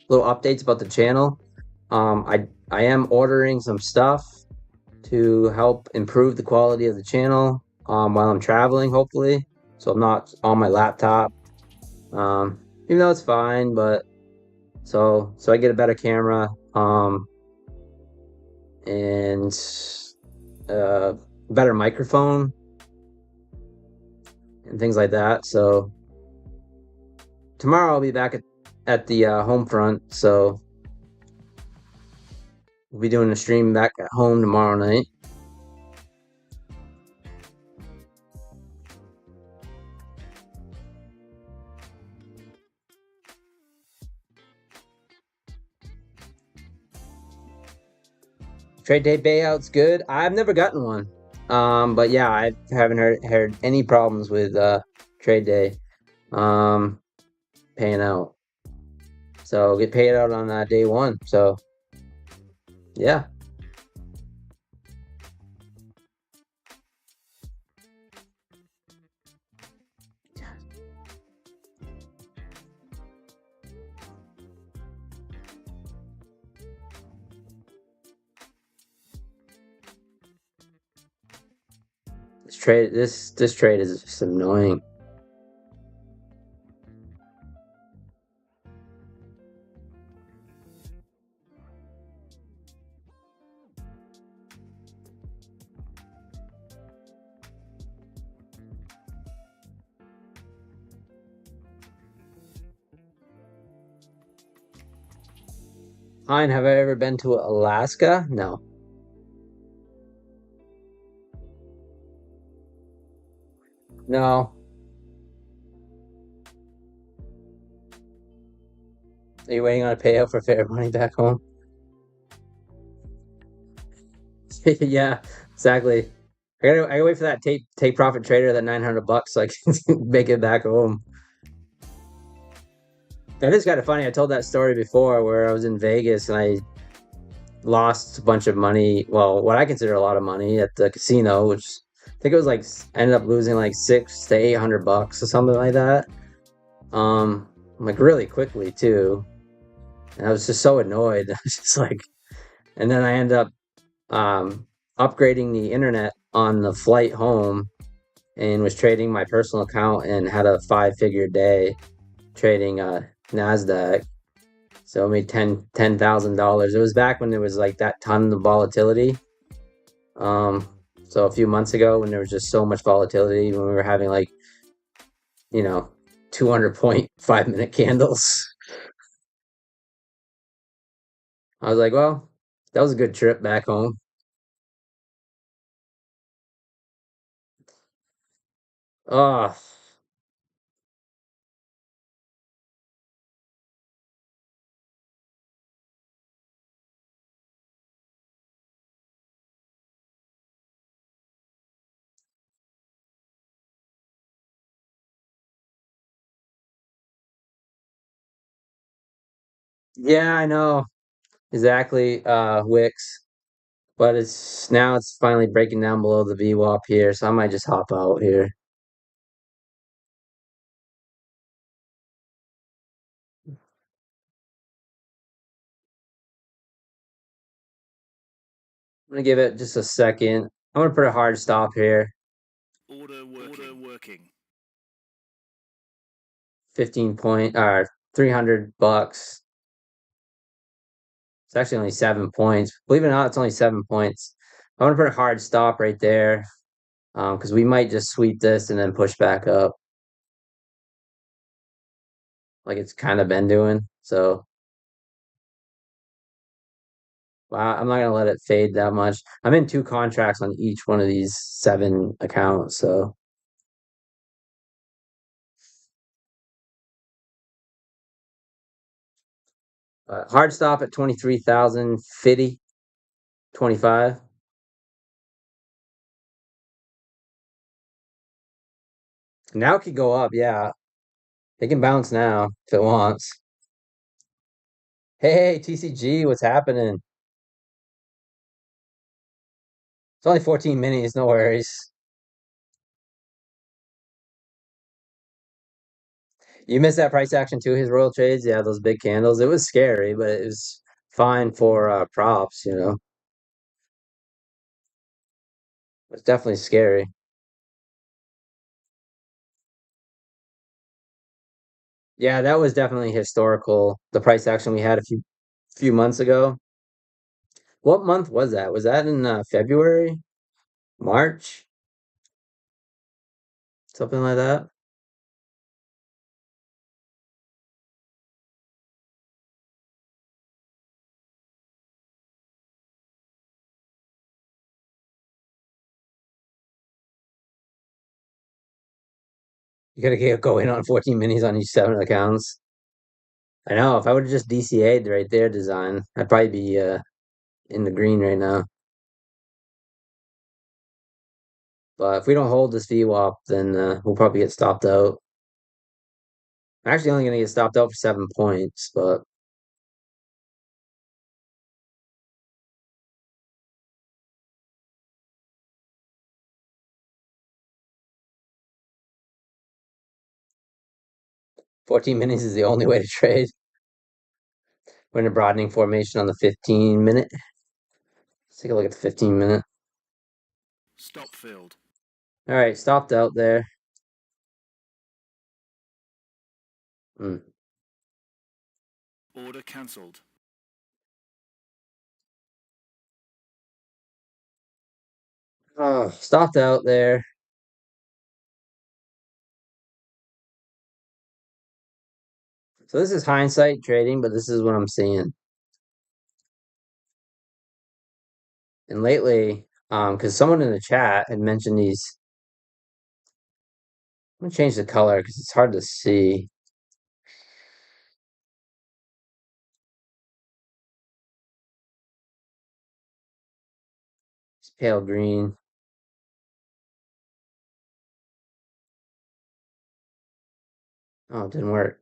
little updates about the channel. I am ordering some stuff to help improve the quality of the channel while I'm traveling, hopefully. So I'm not on my laptop. Even though it's fine, but so I get a better camera and better microphone and things like that. So tomorrow I'll be back at the home front. So we'll be doing a stream back at home tomorrow night. Trade day payout's good. I've never gotten one. But yeah, I haven't heard any problems with trade day paying out. So get paid out on day one. So yeah. This trade is just annoying. Hein, have I ever been to Alaska? No. No. Are you waiting on a payout for fair money back home? Yeah, exactly. I gotta wait for that take profit trader that 900 bucks so I can make it back home. That is kind of funny. I told that story before where I was in Vegas and I lost a bunch of money. Well, what I consider a lot of money at the casino, which I think it was like ended up losing like 600 to 800 bucks or something like that. Like really quickly too. And I was just so annoyed. I was just like, and then I end up upgrading the internet on the flight home and was trading my personal account and had a 5-figure day trading Nasdaq. So I made $10,000. It was back when there was like that ton of volatility. So a few months ago when there was just so much volatility when we were having like, 200 point 5-minute candles. I was like, well, that was a good trip back home. Oh, yeah, I know exactly, Wix. But it's finally breaking down below the VWAP here, so I might just hop out here. I'm gonna give it just a second. I'm gonna put a hard stop here. Order working. 15 point or $300. It's actually only 7 points. Believe it or not, it's only 7 points. I'm gonna put a hard stop right there. Because we might just sweep this and then push back up, like it's kind of been doing. So I'm not gonna let it fade that much. I'm in two contracts on each one of these 7 accounts, so hard stop at 23,050, 25. Now it could go up, yeah. It can bounce now if it wants. Hey, TCG, what's happening? It's only 14 minis, no worries. You missed that price action too, his royal trades. Yeah, those big candles. It was scary, but it was fine for props, you know. It's definitely scary. Yeah, that was definitely historical. The price action we had a few months ago. What month was that? Was that in February, March, something like that? You gotta get go in on 14 minis on each 7 accounts. I know. If I would have just DCA'd right there, design, I'd probably be in the green right now. But if we don't hold this VWAP, then we'll probably get stopped out. I'm actually only gonna get stopped out for 7 points, but 14 minis is the only way to trade. We're in a broadening formation on the 15 minute. Let's take a look at the 15 minute. Stop filled. All right, stopped out there. Mm. Order cancelled. Oh, stopped out there. So this is hindsight trading, but this is what I'm seeing. And lately, because someone in the chat had mentioned these. I'm gonna change the color because it's hard to see. It's pale green. Oh, it didn't work.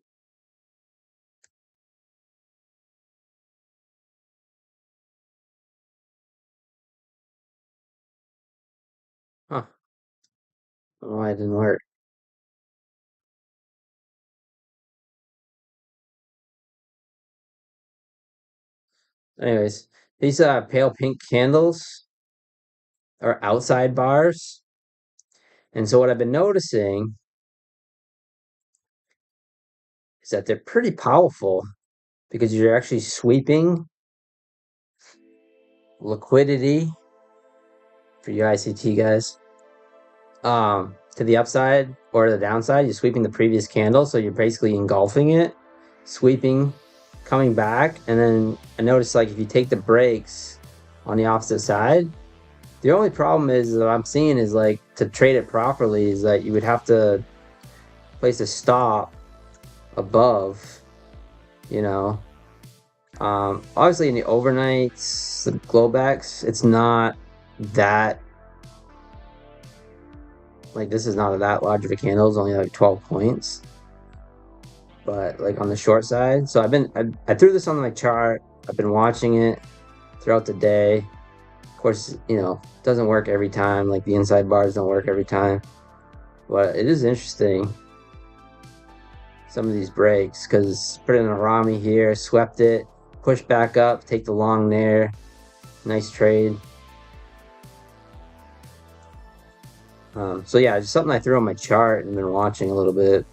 Huh. I don't know why it didn't work. Anyways, these pale pink candles are outside bars. And so what I've been noticing is that they're pretty powerful because you're actually sweeping liquidity for you ICT guys to the upside or the downside. You're sweeping the previous candle, so you're basically engulfing it, sweeping, coming back, and then I noticed like if you take the breaks on the opposite side, the only problem is that I'm seeing is like to trade it properly is that you would have to place a stop above, you know. Obviously in the overnights, the glowbacks, it's not that like this is not that large of a candle. It's only like 12 points. But like on the short side, so I threw this on my chart. I've been watching it throughout the day. Of course, you know, it doesn't work every time. Like the inside bars don't work every time. But it is interesting. Some of these breaks because put in a Rami here, swept it, push back up, take the long there. Nice trade. So yeah, just something I threw on my chart and been watching a little bit.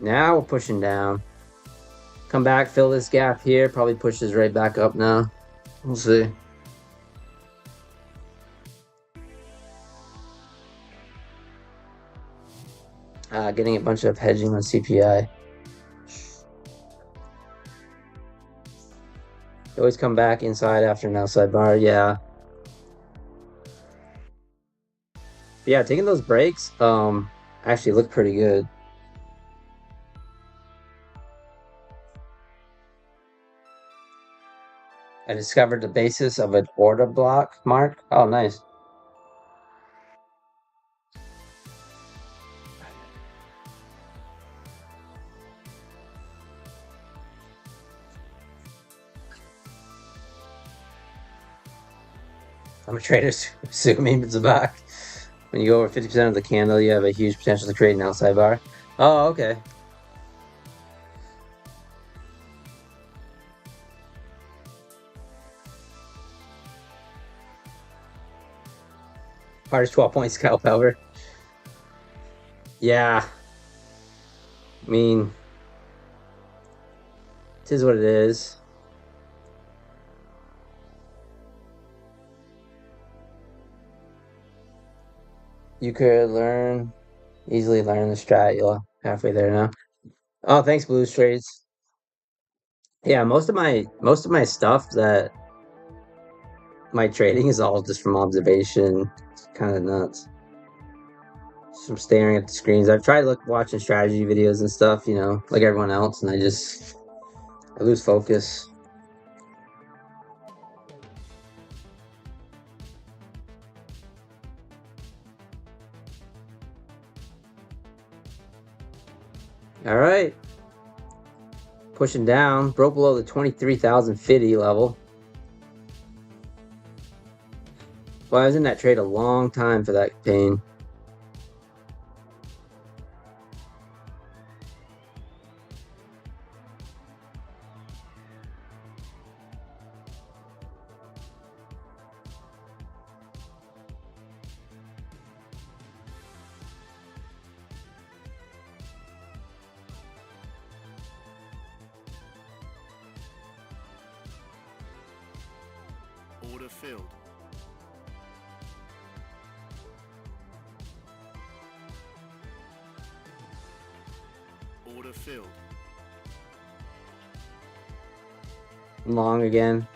Now we're pushing down. Come back, fill this gap here. Probably pushes right back up now. We'll see. Getting a bunch of hedging on CPI. They always come back inside after an outside bar. Yeah. Yeah, taking those breaks actually look pretty good. I discovered the basis of an order block mark. Oh, nice. I'm a trader. Assuming it's a back. When you go over 50% of the candle, you have a huge potential to create an outside bar. Oh, okay. Hardest 12-point scalp ever. Yeah. I mean, it is what it is. You could easily learn the strat. You're halfway there now. Oh, thanks, Blues Trades. Yeah, most of my stuff that my trading is all just from observation. It's kind of nuts. Just from staring at the screens. I've tried watching strategy videos and stuff, like everyone else, and I lose focus. All right, pushing down, broke below the 23,050 level. Well, I was in that trade a long time for that pain. Order filled. Order filled. Long again.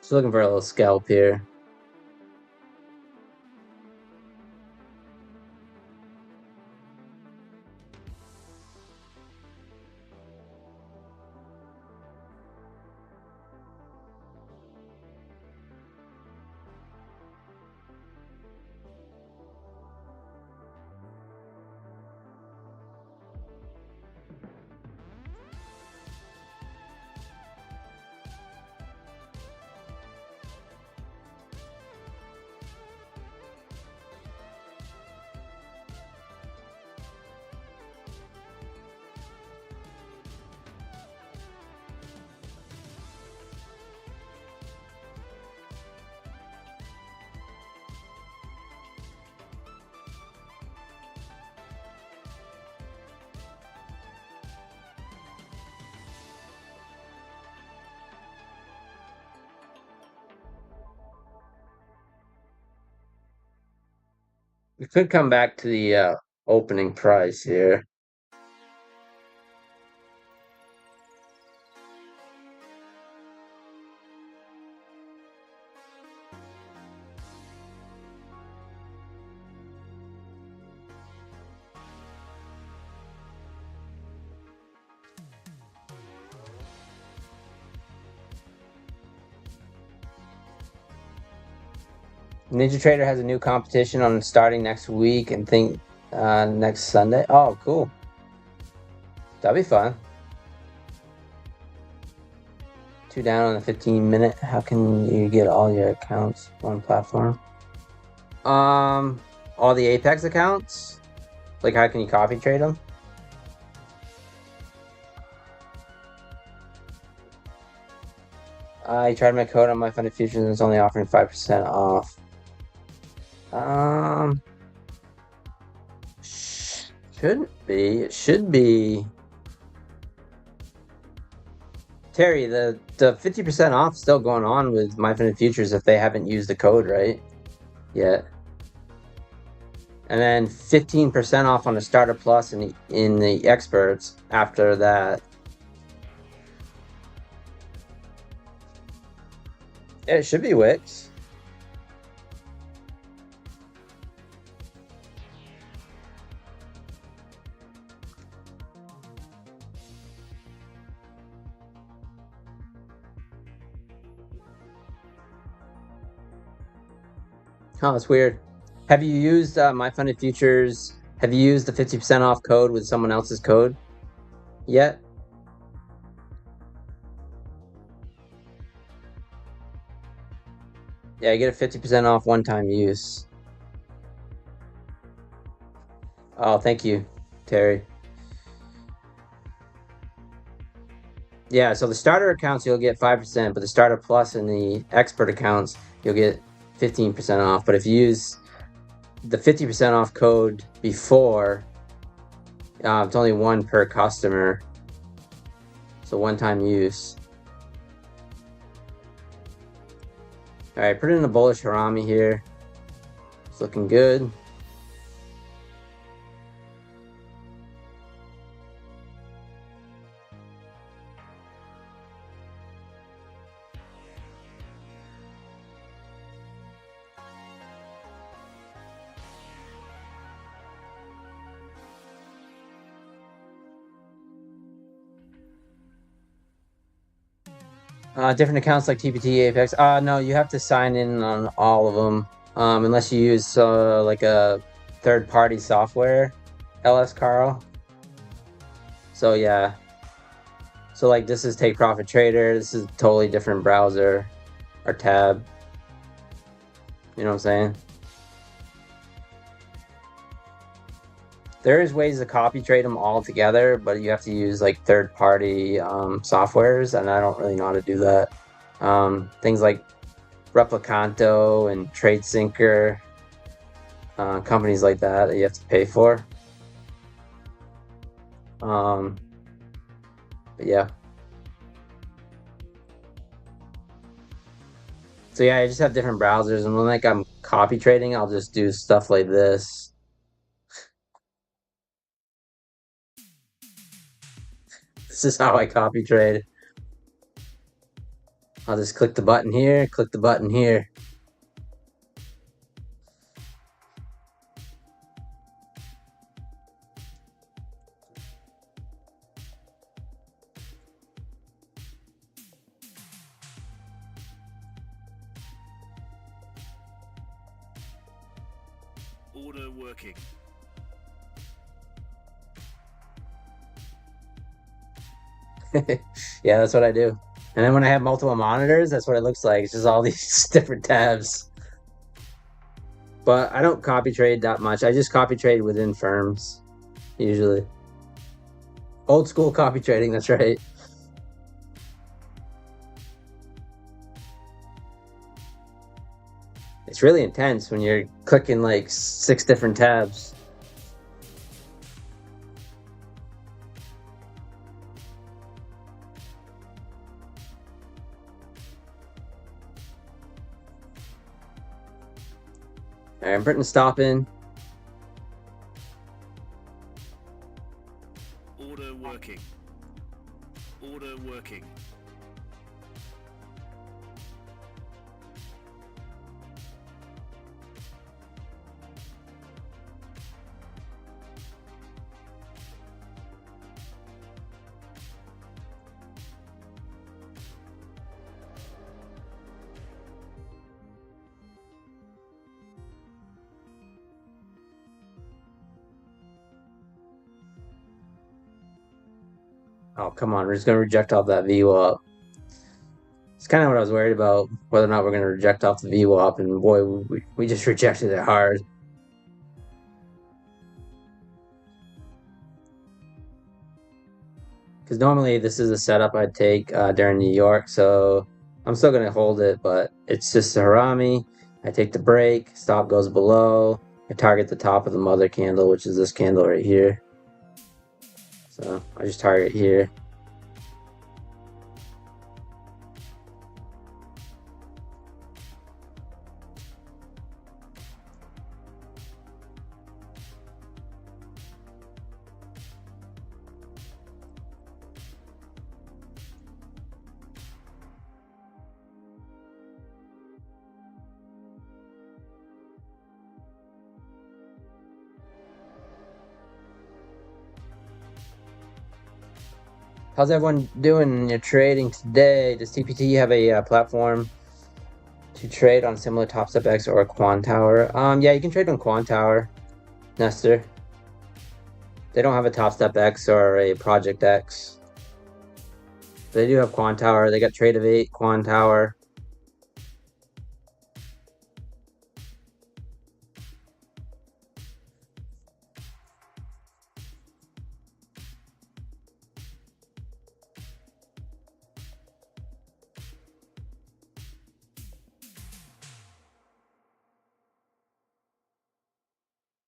Just looking for a little scalp here. We could come back to the opening price here. Ninja Trader has a new competition on starting next week and next Sunday. Oh, cool. That'll be fun. 2 down on a 15-minute. How can you get all your accounts on platform? All the Apex accounts. Like, how can you copy trade them? I tried my code on my funded futures and it's only offering 5% off. Shouldn't be. It should be. Terry, the 50% off still going on with my funded futures if they haven't used the code right yet. And then 15% off on the starter plus in the experts after that. Yeah, it should be Wix. Oh, it's weird. Have you used my funded futures? Have you used the 50% off code with someone else's code yet? Yeah, you get a 50% off one-time use. Oh, thank you, Terry. Yeah, so the starter accounts you'll get 5%, but the starter plus and the expert accounts you'll get 15% off. But if you use the 50% off code before, it's only one per customer. So one-time use. All right, put in a bullish Harami here. It's looking good. Different accounts like TPT, Apex. No, you have to sign in on all of them, unless you use like a third-party software, LS Carl. So yeah. So like this is Take Profit Trader. This is a totally different browser or tab. You know what I'm saying? There is ways to copy trade them all together, but you have to use like third-party softwares, and I don't really know how to do that. Things like Replicanto and TradeSyncer, companies like that you have to pay for. But yeah. So yeah, I just have different browsers, and when like I'm copy trading, I'll just do stuff like this. This is how I copy trade. I'll just click the button here, click the button here. Order working. Yeah, that's what I do. And then when I have multiple monitors, that's what it looks like. It's just all these different tabs. But I don't copy trade that much. I just copy trade within firms, usually. Old school copy trading, that's right. It's really intense when you're clicking like 6 different tabs. All right, I'm putting a stop in. Order working. Order working. Oh, come on. We're just going to reject off that VWAP. It's kind of what I was worried about, whether or not we're going to reject off the VWAP, and boy, we just rejected it hard. Because normally this is a setup I'd take during New York, so I'm still going to hold it, but it's just a Harami. I take the break, stop goes below. I target the top of the mother candle, which is this candle right here. So I just target here. How's everyone doing in your trading today? Does TPT have a platform to trade on similar Top Step X or Quantower? Yeah, you can trade on Quantower, Nestor. They don't have a Top Step X or a Project X. They do have Quantower. They got Trade of 8, Quantower.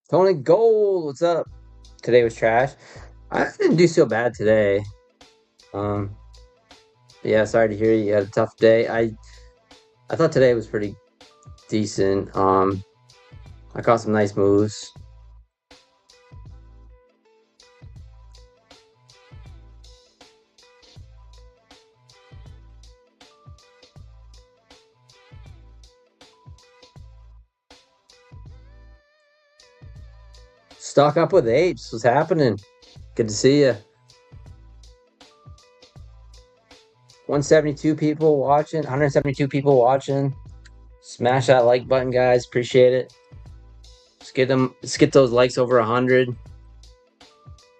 Tony Gold, what's up? Today was trash. I didn't do so bad today. Yeah, sorry to hear you had a tough day. I thought today was pretty decent. I caught some nice moves. Stock up with apes. What's happening? Good to see you. 172 people watching. 172 people watching. Smash that like button, guys. Appreciate it. Let's get those likes over 100.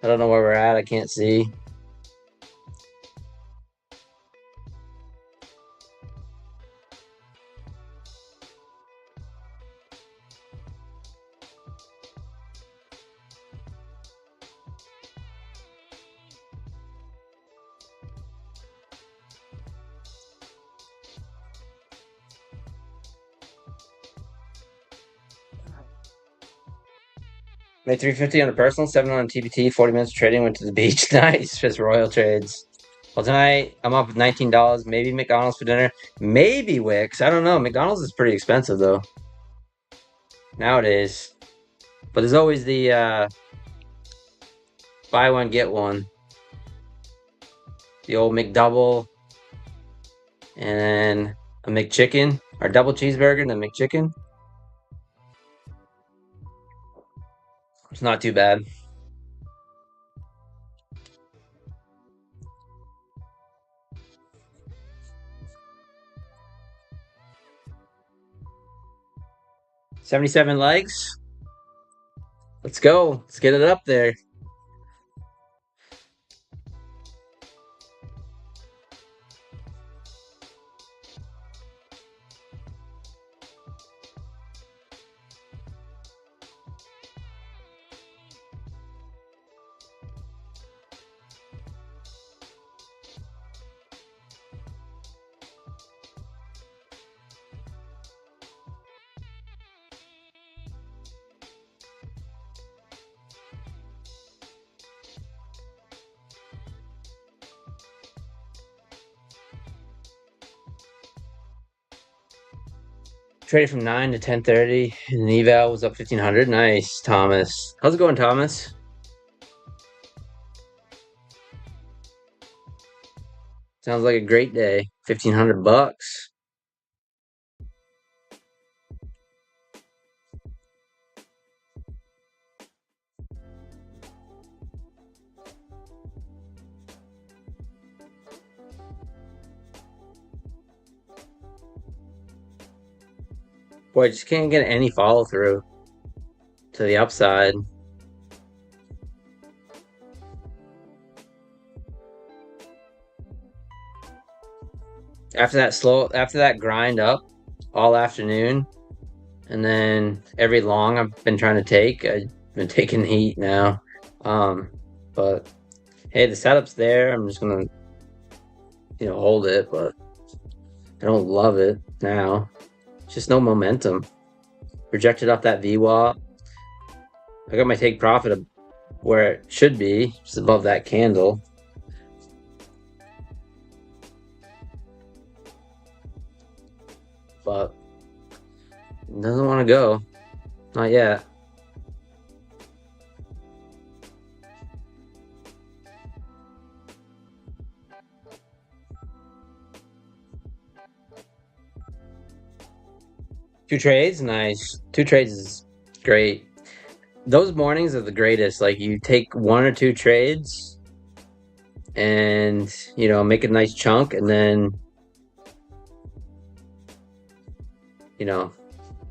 I don't know where we're at. I can't see. Made 350 on a personal, 7 on a TPT, 40 minutes of trading, went to the beach. Nice. Just royal trades. Well, tonight I'm up with $19. Maybe McDonald's for dinner. Maybe Wix. I don't know. McDonald's is pretty expensive though nowadays. But there's always the buy one get one. The old McDouble, and then a McChicken, or double cheeseburger and a McChicken. It's not too bad. $77 likes. Let's go. Let's get it up there. Traded from 9 to 10:30, and the eval was up 1,500. Nice, Thomas. How's it going, Thomas? Sounds like a great day. 1,500 bucks. Boy, just can't get any follow through to the upside. After that grind up all afternoon, and then every long I've been trying to take, I've been taking heat now. Um, but hey, the setup's there. I'm just gonna, hold it, but I don't love it now. Just no momentum. Rejected off that VWAP. I got my take profit where it should be, just above that candle. But it doesn't want to go. Not yet. Two trades, nice. Two trades is great. Those mornings are the greatest. Like you take one or two trades and, make a nice chunk, and then, you know,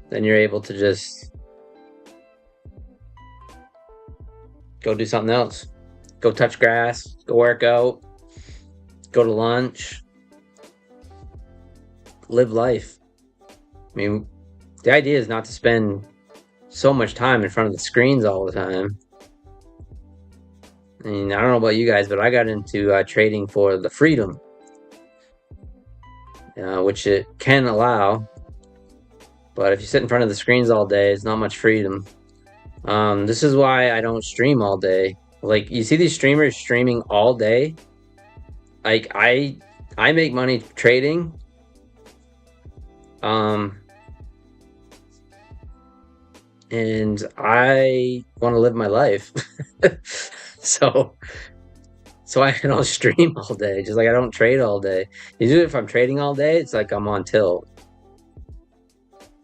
then you're able to just go do something else. Go touch grass, go work out, go to lunch, live life. I mean, the idea is not to spend so much time in front of the screens all the time. I mean, I don't know about you guys, but I got into trading for the freedom, which it can allow. But if you sit in front of the screens all day, it's not much freedom. This is why I don't stream all day. Like, you see these streamers streaming all day. Like, I make money trading. And I want to live my life. so I don't stream all day. Just like I don't trade all day. Usually if I'm trading all day, it's like I'm on tilt.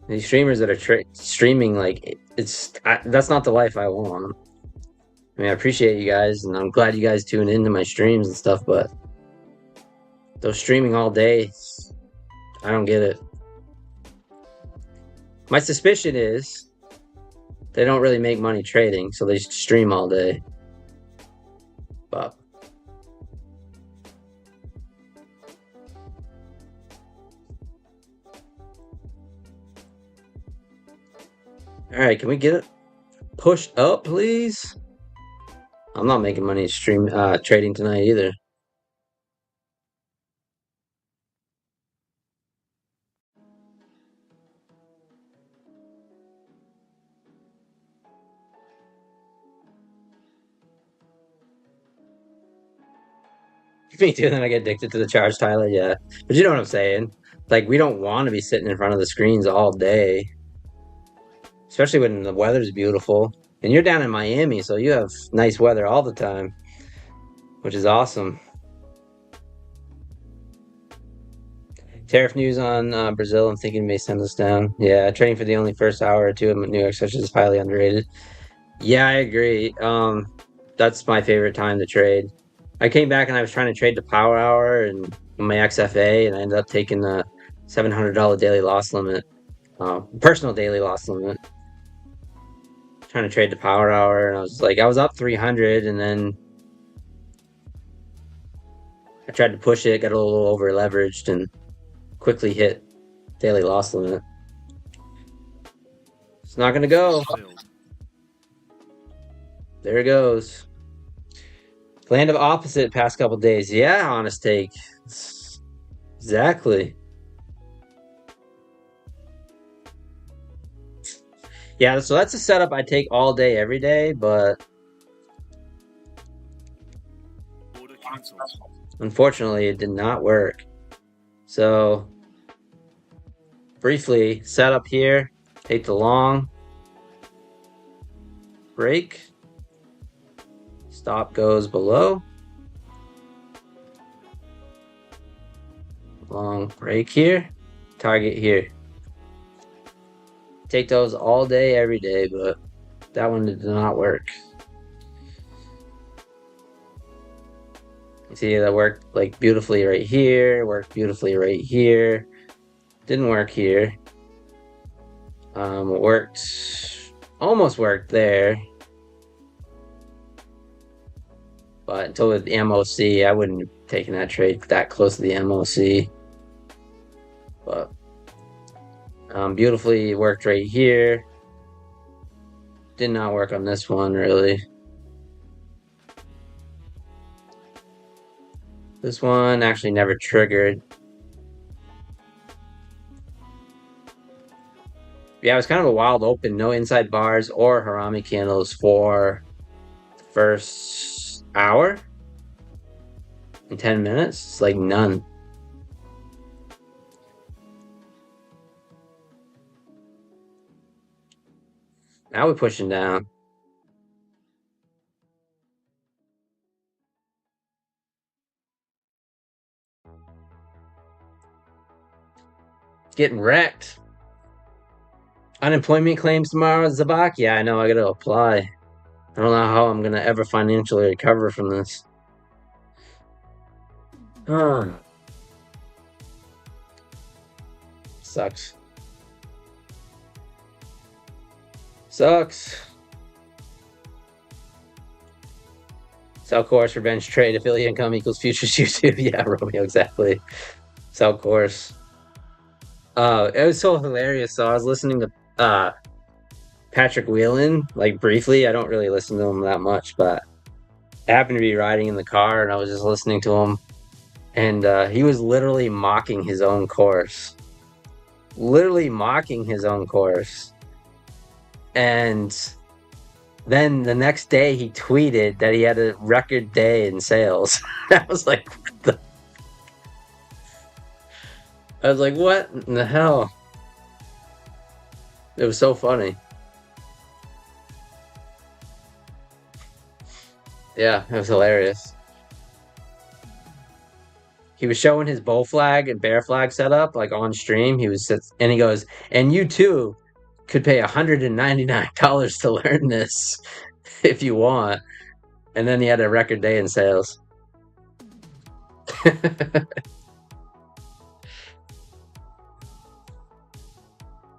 These streamers that are streaming, like, that's not the life I want. I mean, I appreciate you guys, and I'm glad you guys tune into my streams and stuff, but those streaming all day, I don't get it. My suspicion is they don't really make money trading, so they just stream all day. But all right, can we get it pushed up, please? I'm not making money trading tonight either. Me too. Then I get addicted to the charge, Tyler. Yeah, but you know what I'm saying. Like, we don't want to be sitting in front of the screens all day, especially when the weather's beautiful. And you're down in Miami, so you have nice weather all the time, which is awesome. Tariff news on Brazil. I'm thinking may send us down. Yeah, trading for the only first hour or two of New York sessions is highly underrated. Yeah, I agree. That's my favorite time to trade. I came back and I was trying to trade the power hour and my XFA, and I ended up taking the $700 daily loss limit, personal daily loss limit. Trying to trade the power hour, and I was up 300, and then I tried to push it, got a little over leveraged, and quickly hit daily loss limit. It's not gonna go. There it goes. Land of opposite past couple days. Yeah, honest take. Exactly. Yeah, so that's a setup I take all day, every day, but unfortunately it did not work. So briefly, set up here, take the long, break, stop goes below, long break here, target here. Take those all day, every day, but that one did not work. You see, that worked like beautifully right here, worked beautifully right here. Didn't work here. Almost worked there. But until the MOC, I wouldn't have taken that trade that close to the MOC. But beautifully worked right here. Did not work on this one really. This one actually never triggered. Yeah, it was kind of a wild open. No inside bars or harami candles for the first hour and 10 minutes. It's like none. Now we're pushing down. It's getting wrecked. Unemployment claims tomorrow, Zabak. Yeah, I know. I gotta apply. I don't know how I'm gonna ever financially recover from this. Sucks. Sucks. Sell course, revenge trade, affiliate income equals futures YouTube. Yeah, Romeo, exactly. Sell course. It was so hilarious. So I was listening to Patrick Whelan, like briefly. I don't really listen to him that much, but I happened to be riding in the car and I was just listening to him. And he was literally mocking his own course. Literally mocking his own course. And then the next day he tweeted that he had a record day in sales. I was like, what the? I was like, what in the hell? It was so funny. Yeah, it was hilarious. He was showing his bull flag and bear flag setup like on stream. And he goes, and you too could pay $199 to learn this if you want. And then he had a record day in sales.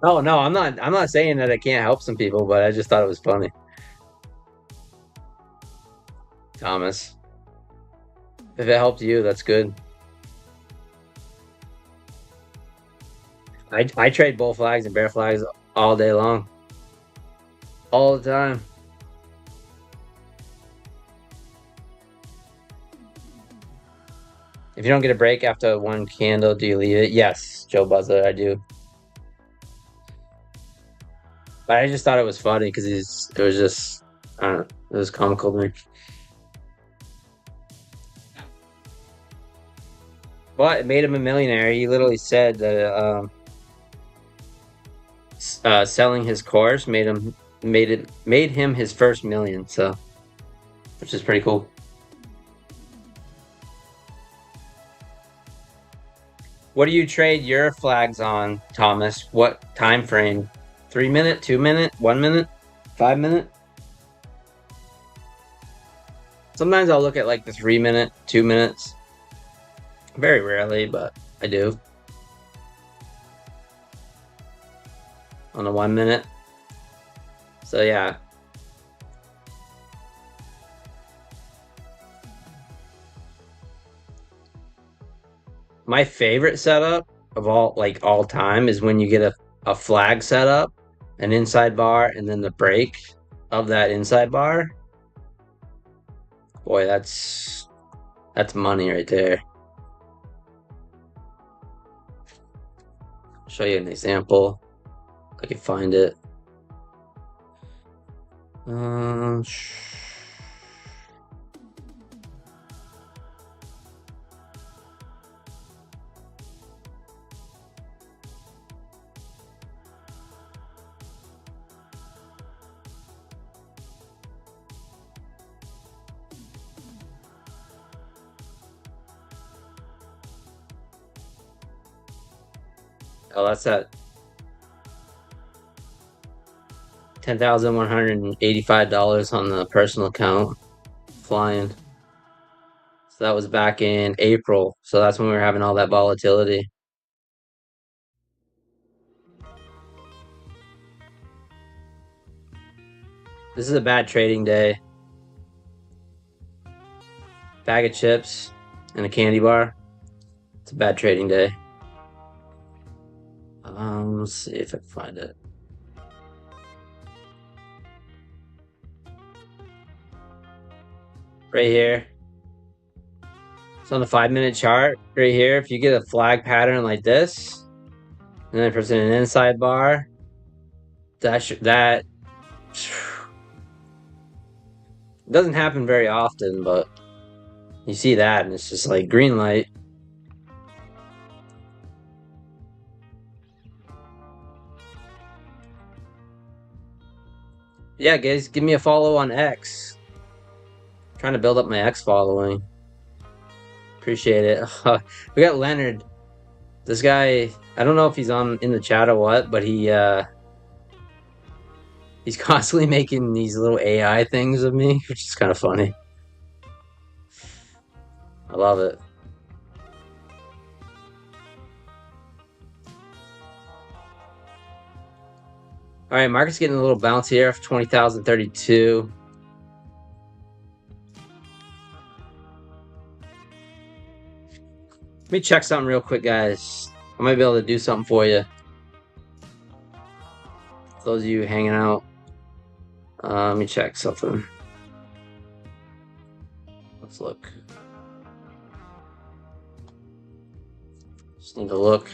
Oh no, I'm not saying that it can't help some people, but I just thought it was funny. Thomas. If it helped you, that's good. I trade bull flags and bear flags all day long. All the time. If you don't get a break after one candle, do you leave it? Yes, Joe Buzzer, I do. But I just thought it was funny because it was just, I don't know, it was comical to me. But it made him a millionaire. He literally said that selling his course made him his first million. So, which is pretty cool. What do you trade your flags on, Thomas? What time frame? 3 minute, 2 minute, 1 minute, 5 minute? Sometimes I'll look at like the 3 minute, 2 minutes. Very rarely, but I do. On the 1 minute. So yeah. My favorite setup of all time is when you get a flag setup, an inside bar, and then the break of that inside bar. Boy, that's money right there. Show you an example. I can find it. Uh, oh, that's at $10,185 on the personal account. Flying. So that was back in April. So that's when we were having all that volatility. This is a bad trading day. Bag of chips and a candy bar. It's a bad trading day. Let's see if I can find it. Right here. It's on the 5-minute chart right here. If you get a flag pattern like this, and then press an inside bar, that doesn't happen very often, but you see that, and it's just like green light. Yeah, guys, give me a follow on X. I'm trying to build up my X following. Appreciate it. We got Leonard. This guy, I don't know if he's on in the chat or what, but he's constantly making these little AI things of me, which is kind of funny. I love it. All right, market's getting a little bounce here for 20,032. Let me check something real quick, guys. I might be able to do something for you. Those of you hanging out. Let me check something. Let's look. Just need to look.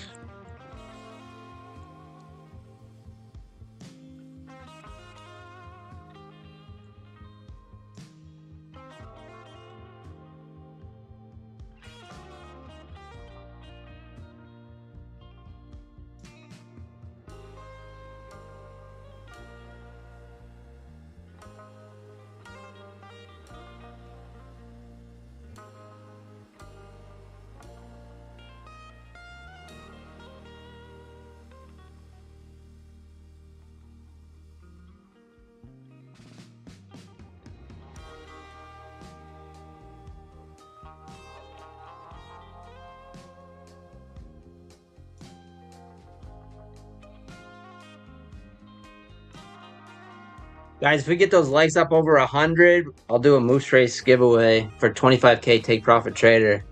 Guys, if we get those likes up over 100, I'll do a Moose Race giveaway for 25K Take Profit Trader.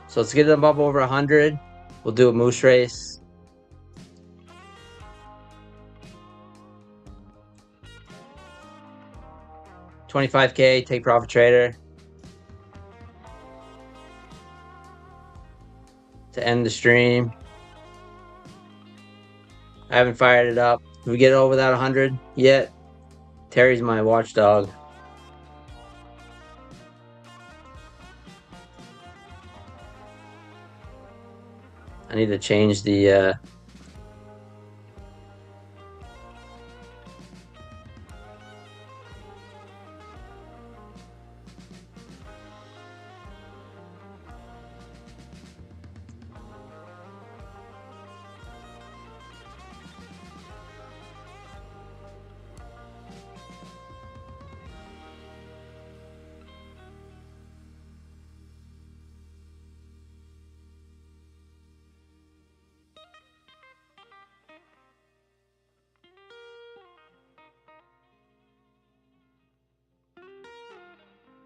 So let's get them up over 100. We'll do a Moose Race. $25K Take Profit Trader. To end the stream. I haven't fired it up. If we get over that 100 yet, Terry's my watchdog. I need to change the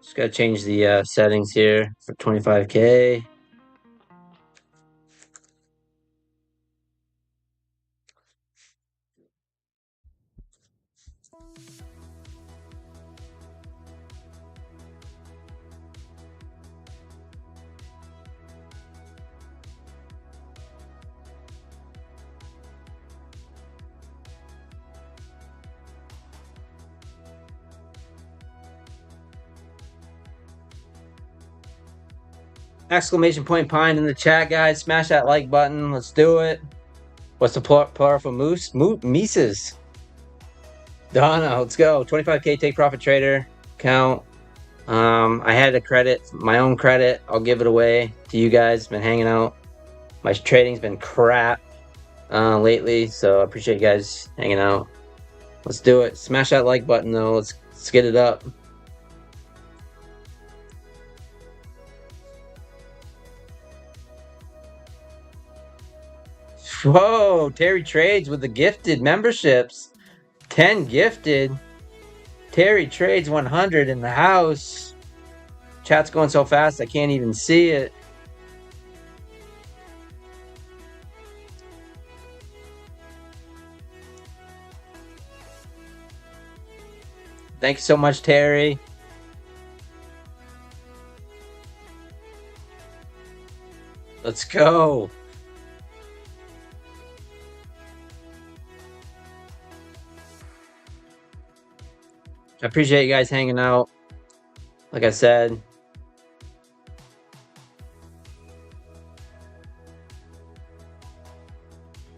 just gotta change the settings here for 25K. Exclamation point pine in the chat, guys. Smash that like button. Let's do it. What's the powerful moose? Mises. Donna, let's go. 25K Take Profit Trader account. I had a credit, my own credit. I'll give it away to you guys. Been hanging out. My trading's been crap lately, so I appreciate you guys hanging out. Let's do it. Smash that like button though. Let's get it up. Whoa, Terry Trades with the gifted memberships. 10 gifted. Terry Trades 100 in the house. Chat's going so fast I can't even see it. Thank you so much, Terry. Let's go. I appreciate you guys hanging out. Like I said,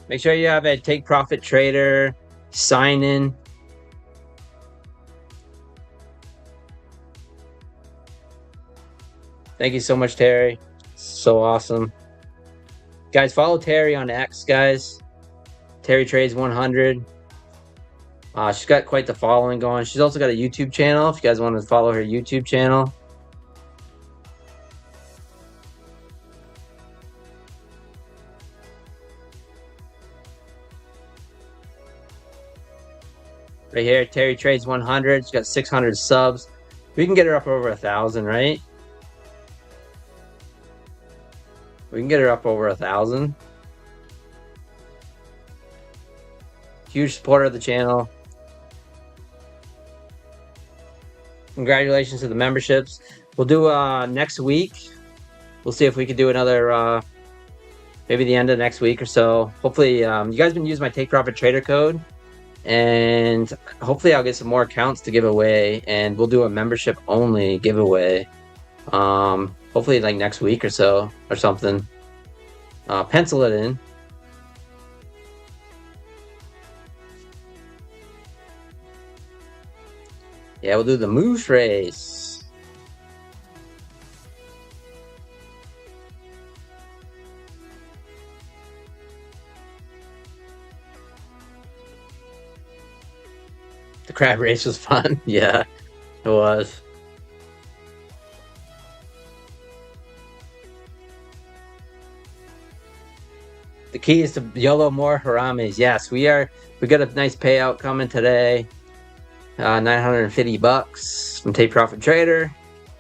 make sure you have a Take Profit Trader sign in. Thank you so much, Terry. So awesome. Guys, follow Terry on X, guys. Terry Trades 100. She's got quite the following going. She's also got a YouTube channel if you guys want to follow her YouTube channel. Right here, Terry Trades 100. She's got 600 subs. We can get her up over 1,000, right? We can get her up over 1,000. Huge supporter of the channel. Congratulations to the memberships. We'll do next week. We'll see if we could do another maybe the end of next week or so. Hopefully, you guys been using my Take Profit Trader code, and hopefully I'll get some more accounts to give away, and we'll do a membership only giveaway. Hopefully like next week or so or something. Pencil it in. Yeah, we'll do the moose race. The crab race was fun. Yeah, it was. The key is to YOLO more haramis. Yes, we are. We got a nice payout coming today. 950 bucks from Take Profit Trader.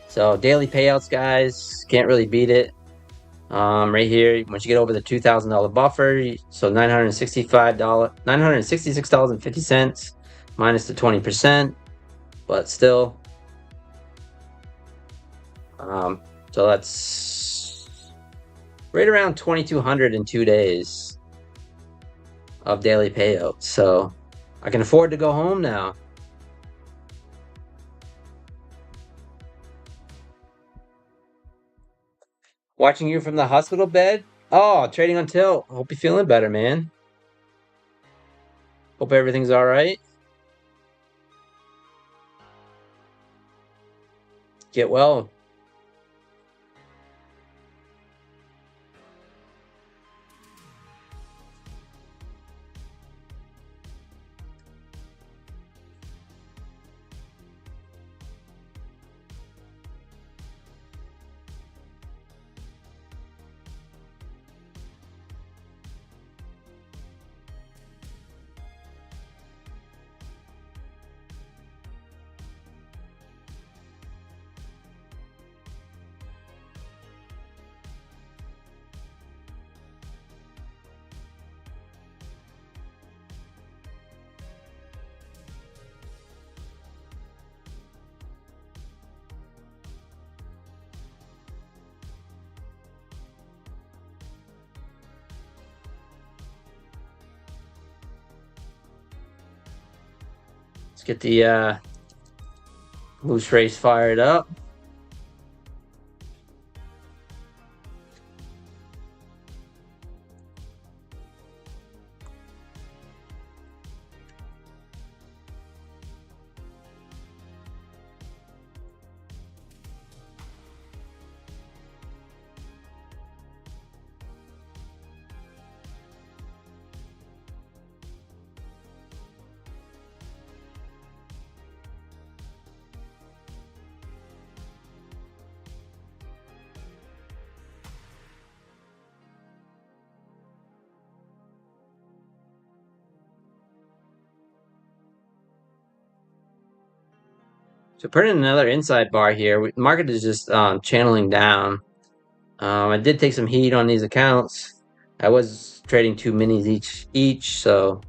So daily payouts, guys, can't really beat it. Right here, once you get over the $2,000 buffer, so $966.50 minus the 20%, but still. So that's right around 2,200 in 2 days of daily payouts. So I can afford to go home now. Watching you from the hospital bed? Oh, trading on tilt. Hope you're feeling better, man. Hope everything's all right. Get well. Let's get the moose race fired up. So putting another inside bar here, the market is just channeling down. I did take some heat on these accounts. I was trading 2 minis each, so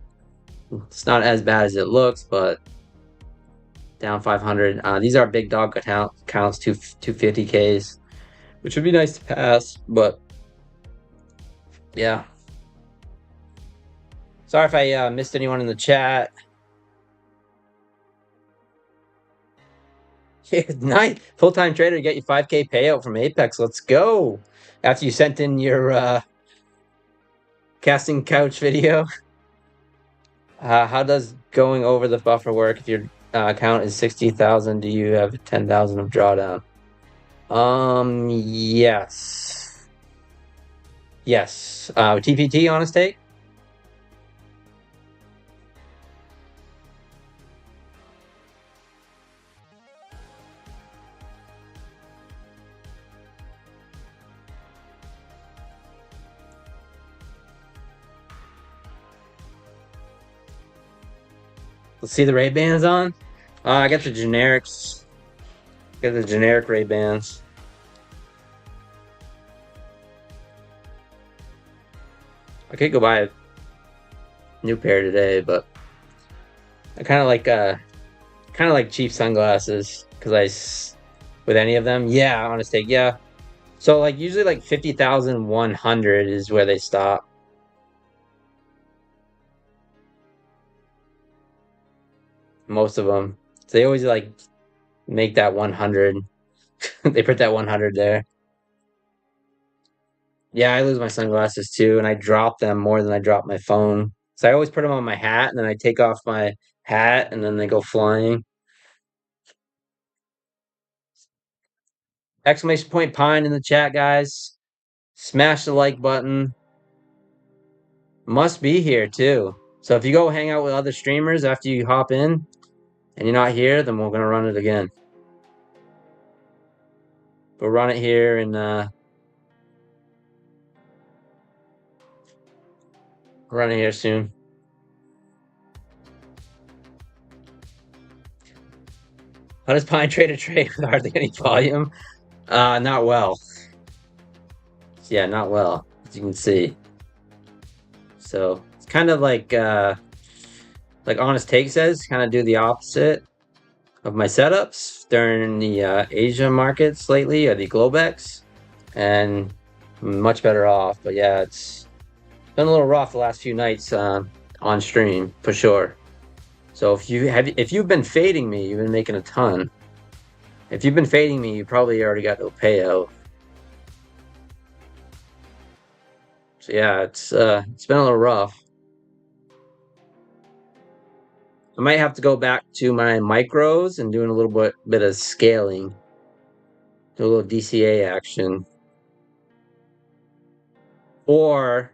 it's not as bad as it looks, but down 500. These are big dog counts, 250Ks, which would be nice to pass, but yeah. Sorry if I missed anyone in the chat. Nice. Full-time trader to get you 5K payout from Apex. Let's go. After you sent in your casting couch video. How does going over the buffer work? If your account is 60,000, do you have 10,000 of drawdown? Yes. Yes. TPT, honest take? Let's see the Ray-Bans on. I got the generics. Got the generic Ray-Bans. I could go buy a new pair today, but I kind of like cheap sunglasses because with any of them, yeah, honest take, yeah. So like usually like 50,100 is where they stop. Most of them. So they always like make that 100. They put that 100 there. Yeah, I lose my sunglasses too, and I drop them more than I drop my phone. So I always put them on my hat, and then I take off my hat, and then they go flying. Exclamation point pine in the chat, guys. Smash the like button. Must be here too. So if you go hang out with other streamers after you hop in and you're not here, then we're gonna run it again. We'll run it here and run it here soon. How does Pine trade a trade with hardly any volume? Not well. Yeah, not well, as you can see. So it's kind of like Honest Take says, kind of do the opposite of my setups during the Asia markets lately, or the Globex, and I'm much better off. But yeah, it's been a little rough the last few nights on stream for sure. So if you've been fading me, you've been making a ton. If you've been fading me, you probably already got no payout. So yeah, it's been a little rough. I might have to go back to my micros and doing a little bit of scaling. Do a little DCA action. Or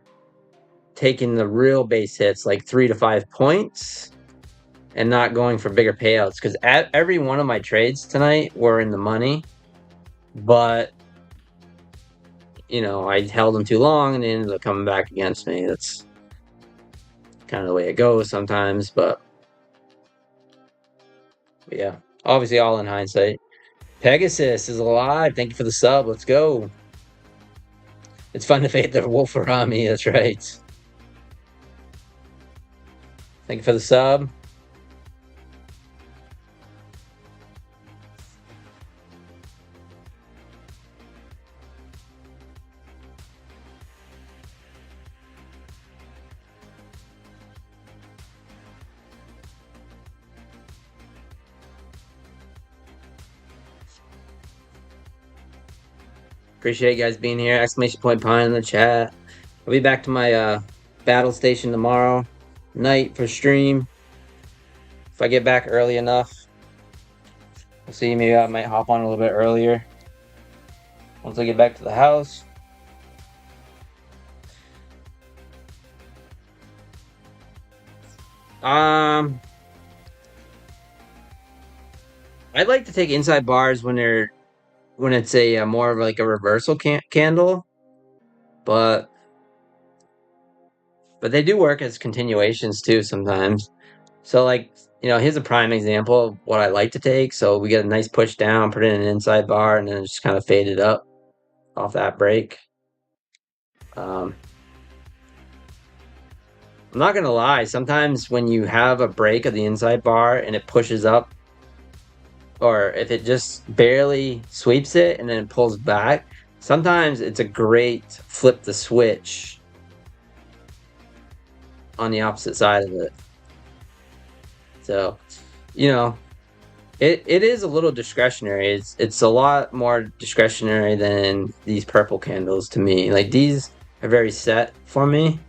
taking the real base hits, like 3 to 5 points, and not going for bigger payouts. Because every one of my trades tonight were in the money, but you know, I held them too long and they ended up coming back against me. That's kind of the way it goes sometimes, but yeah, obviously all in hindsight. Pegasus is alive. Thank you for the sub. Let's go. It's fun to fade the wolf around me. That's right. Thank you for the sub. Appreciate you guys being here. Exclamation point pine in the chat. I'll be back to my battle station tomorrow night for stream. If I get back early enough, we'll see. Maybe I might hop on a little bit earlier once I get back to the house. I'd like to take inside bars when it's a more of like a reversal candle, but they do work as continuations too sometimes. So like, you know, here's a prime example of what I like to take. So we get a nice push down, put in an inside bar, and then just kind of fade it up off that break. I'm not gonna lie, sometimes when you have a break of the inside bar and it pushes up or if it just barely sweeps it and then it pulls back, sometimes it's a great flip the switch on the opposite side of it. So, you know, it is a little discretionary. It's a lot more discretionary than these purple candles to me. Like these are very set for me.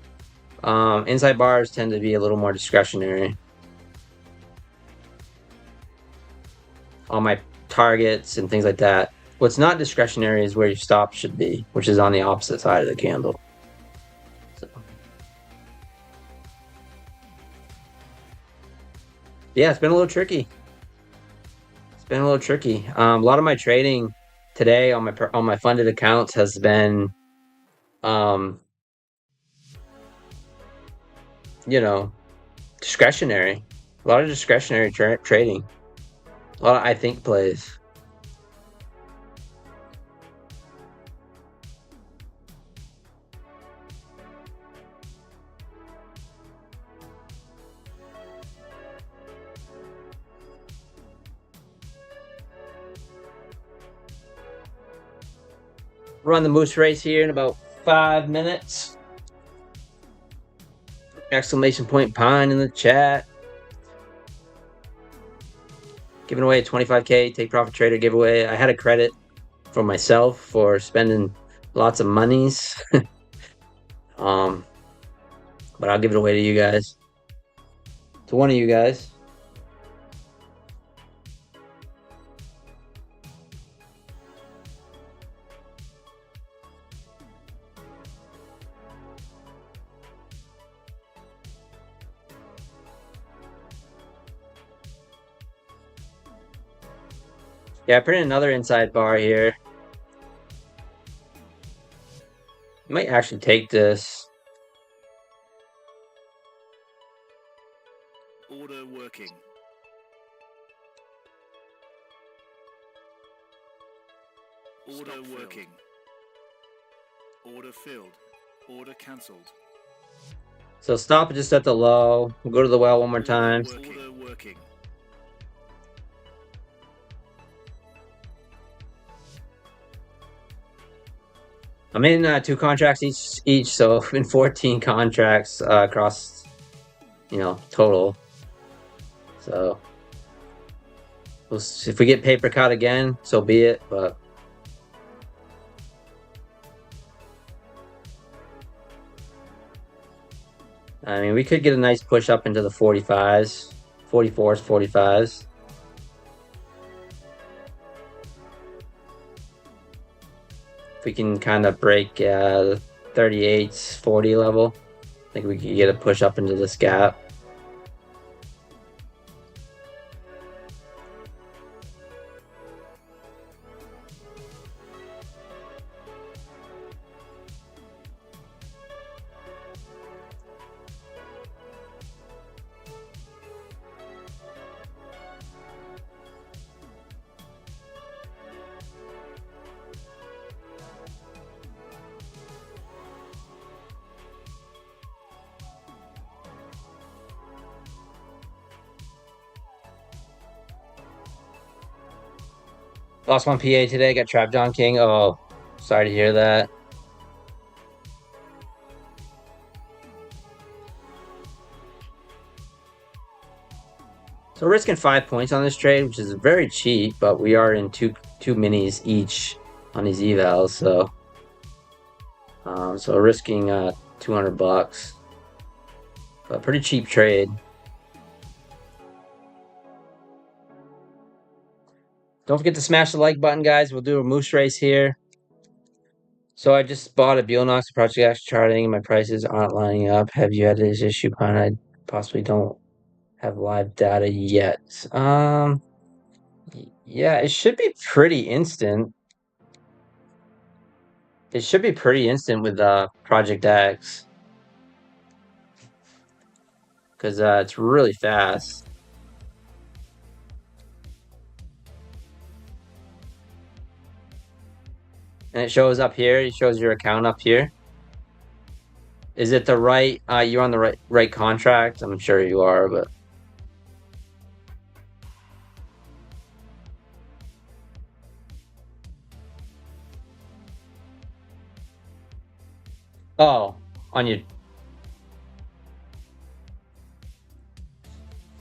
Inside bars tend to be a little more discretionary on my targets and things like that. What's not discretionary is where your stop should be, which is on the opposite side of the candle. So, yeah, it's been a little tricky. It's been a little tricky. A lot of my trading today on my funded accounts has been, um, you know, discretionary. A lot of discretionary trading. A lot of I think plays. Run the moose race here in about 5 minutes. Exclamation point pine in the chat. Giving away a 25K take profit trader giveaway. I had a credit for myself for spending lots of monies. um, but I'll give it away to you guys. To one of you guys. Yeah, I put in another inside bar here. I might actually take this. Order working. Order working. Order filled. Order cancelled. So stop just at the low. We'll go to the well one more time. Order working. I'm in 2 contracts each, so in 14 contracts across, total. So if we get paper cut again, so be it. But I mean, we could get a nice push up into the 45s, 44s, 45s. If we can kind of break the 38s, 40 level, I think we could get a push up into this gap. Lost one PA today, got trapped on King. Oh, sorry to hear that. So we're risking 5 points on this trade, which is very cheap, but we are in two minis each on these evals, so so risking $200, but pretty cheap trade. Don't forget to smash the like button, guys. We'll do a moose race here. So I just bought a Buellnox Project X charting. My prices aren't lining up. Have you had this issue, Pun? I possibly don't have live data yet. Yeah, it should be pretty instant. It should be pretty instant with Project X, because it's really fast. And it shows up here. It shows your account up here. Is it the right? You're on the right contract. I'm sure you are, but Oh, on your.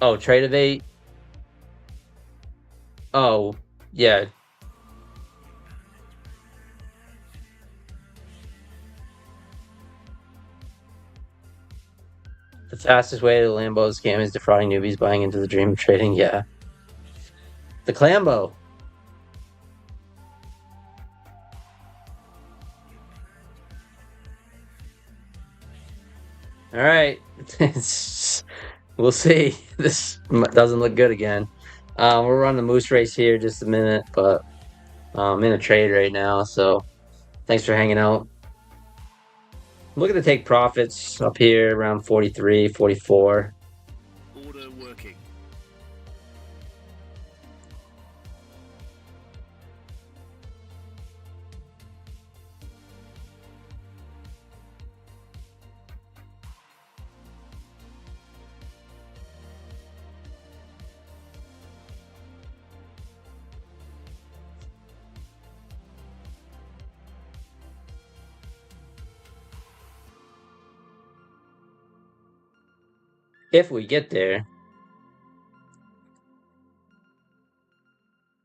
Oh, trade of 8. Oh, yeah. The fastest way to the Lambo scam is defrauding newbies buying into the dream of trading. Yeah. The Clambo. All right. We'll see. This doesn't look good again. We'll run the moose race here just a minute, but I'm in a trade right now, so thanks for hanging out. I'm looking to take profits up here around 43, 44. Order working. If we get there.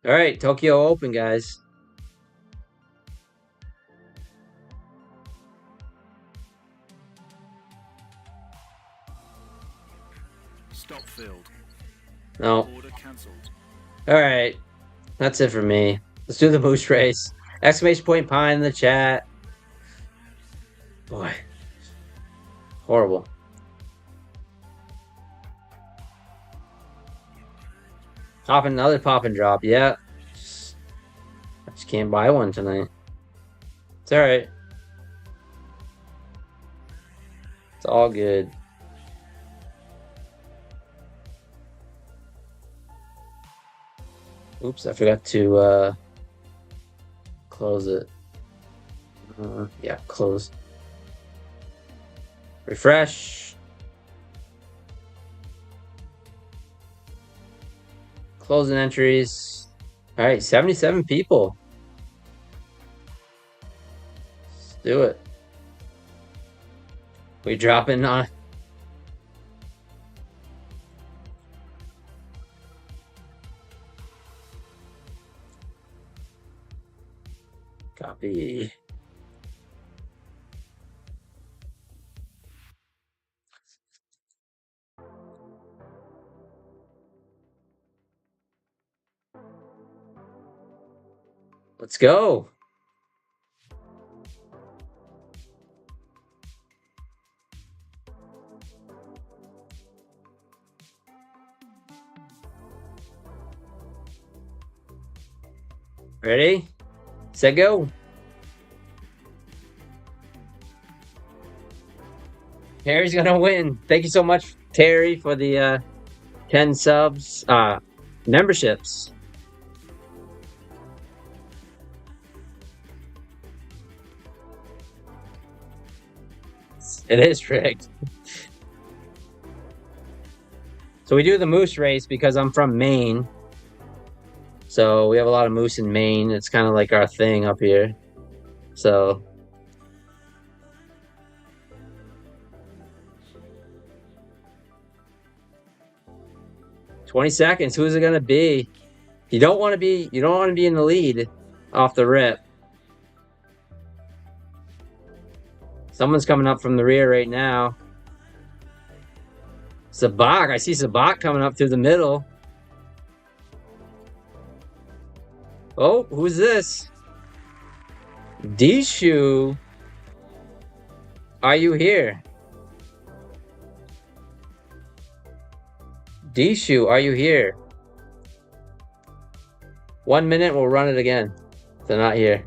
All right, Tokyo Open, guys. Stop filled. No. Order cancelled. All right, that's it for me. Let's do the moose race. Exclamation point pine in the chat. Boy, horrible. Another pop and drop. Yeah. I just can't buy one tonight. It's all right. It's all good. Oops, I forgot to close it. Yeah, close. Refresh. Closing entries. All right, 77 people. Let's do it. We dropping on. Copy. Let's go. Ready? Set, go. Terry's gonna win. Thank you so much, Terry, for the 10 subs, memberships. It is rigged. So we do the moose race because I'm from Maine. So we have a lot of moose in Maine. It's kind of like our thing up here. So 20 seconds. Who's it gonna be? You don't want to be in the lead off the rip. Someone's coming up from the rear right now. Sabak. I see Sabak coming up through the middle. Oh, who's this? Dishu. Are you here? Dishu, are you here? 1 minute, we'll run it again. They're not here.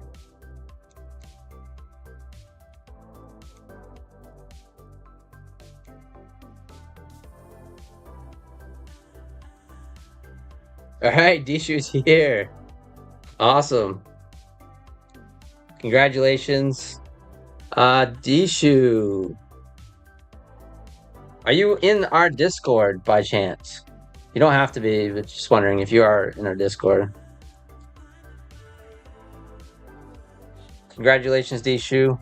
All right, Dishu's here. Awesome. Congratulations. Dishu. Are you in our Discord by chance? You don't have to be, but just wondering if you are in our Discord. Congratulations, Dishu.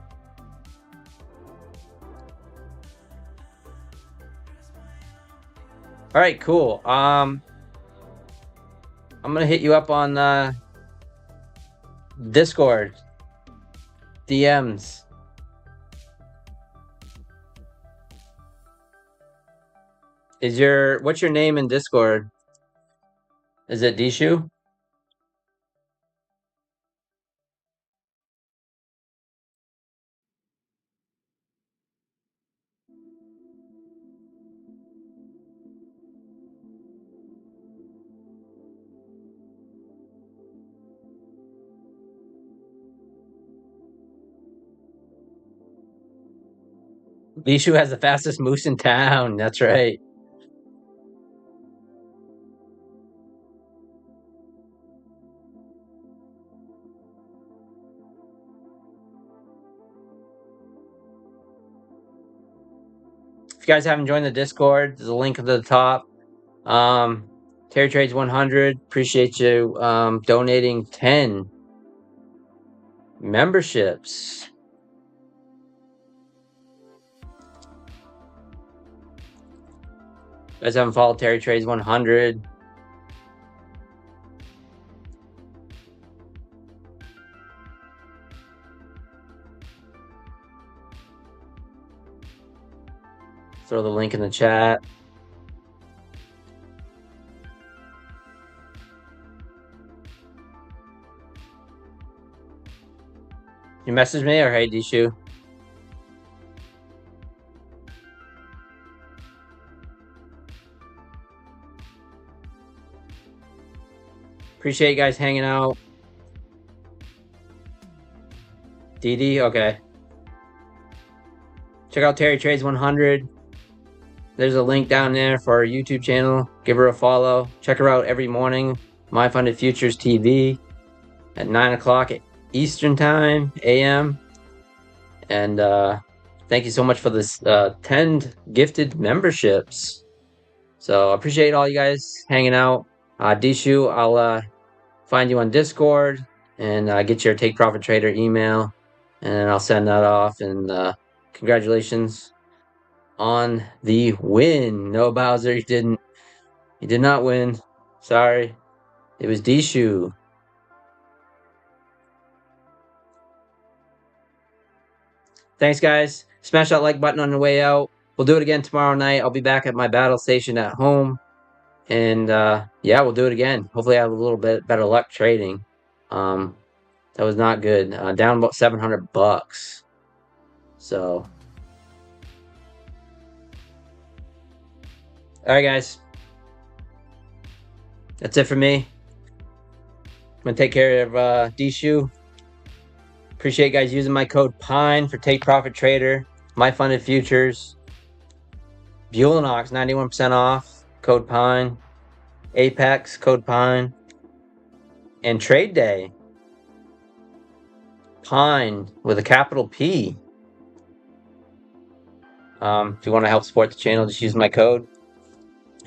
All right, cool. I'm gonna hit you up on Discord DMs. What's your name in Discord? Is it Dishu? Dishu has the fastest moose in town. That's right. If you guys haven't joined the Discord, there's a link at the top. Terry Trades 100. Appreciate you donating 10 memberships. You guys haven't followed Terry Trades 100. Throw the link in the chat. You message me or hey Dishu? Appreciate you guys hanging out. Didi, okay. Check out Terry Trades 100. There's a link down there for our YouTube channel. Give her a follow. Check her out every morning. My Funded Futures TV at 9 o'clock Eastern Time, AM. And thank you so much for this 10 gifted memberships. So I appreciate all you guys hanging out. Dishu, I'll find you on Discord and get your Take Profit Trader email. And I'll send that off. And congratulations on the win. No, Bowser, you did not win. Sorry. It was Dishu. Thanks, guys. Smash that like button on the way out. We'll do it again tomorrow night. I'll be back at my battle station at home. And yeah, we'll do it again. Hopefully I have a little bit better luck trading. That was not good. Down about $700. So, all right, guys. That's it for me. I'm gonna take care of Dishu. Appreciate you guys using my code PINE for Take Profit Trader. My Funded Futures. Bulenox, 91% off. Code PINE. Apex, code PINE. And Trade Day. PINE with a capital P. If you want to help support the channel, just use my code.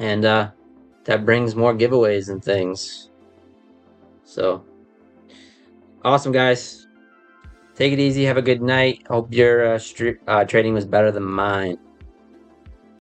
And that brings more giveaways and things. So, awesome, guys. Take it easy. Have a good night. Hope your trading was better than mine.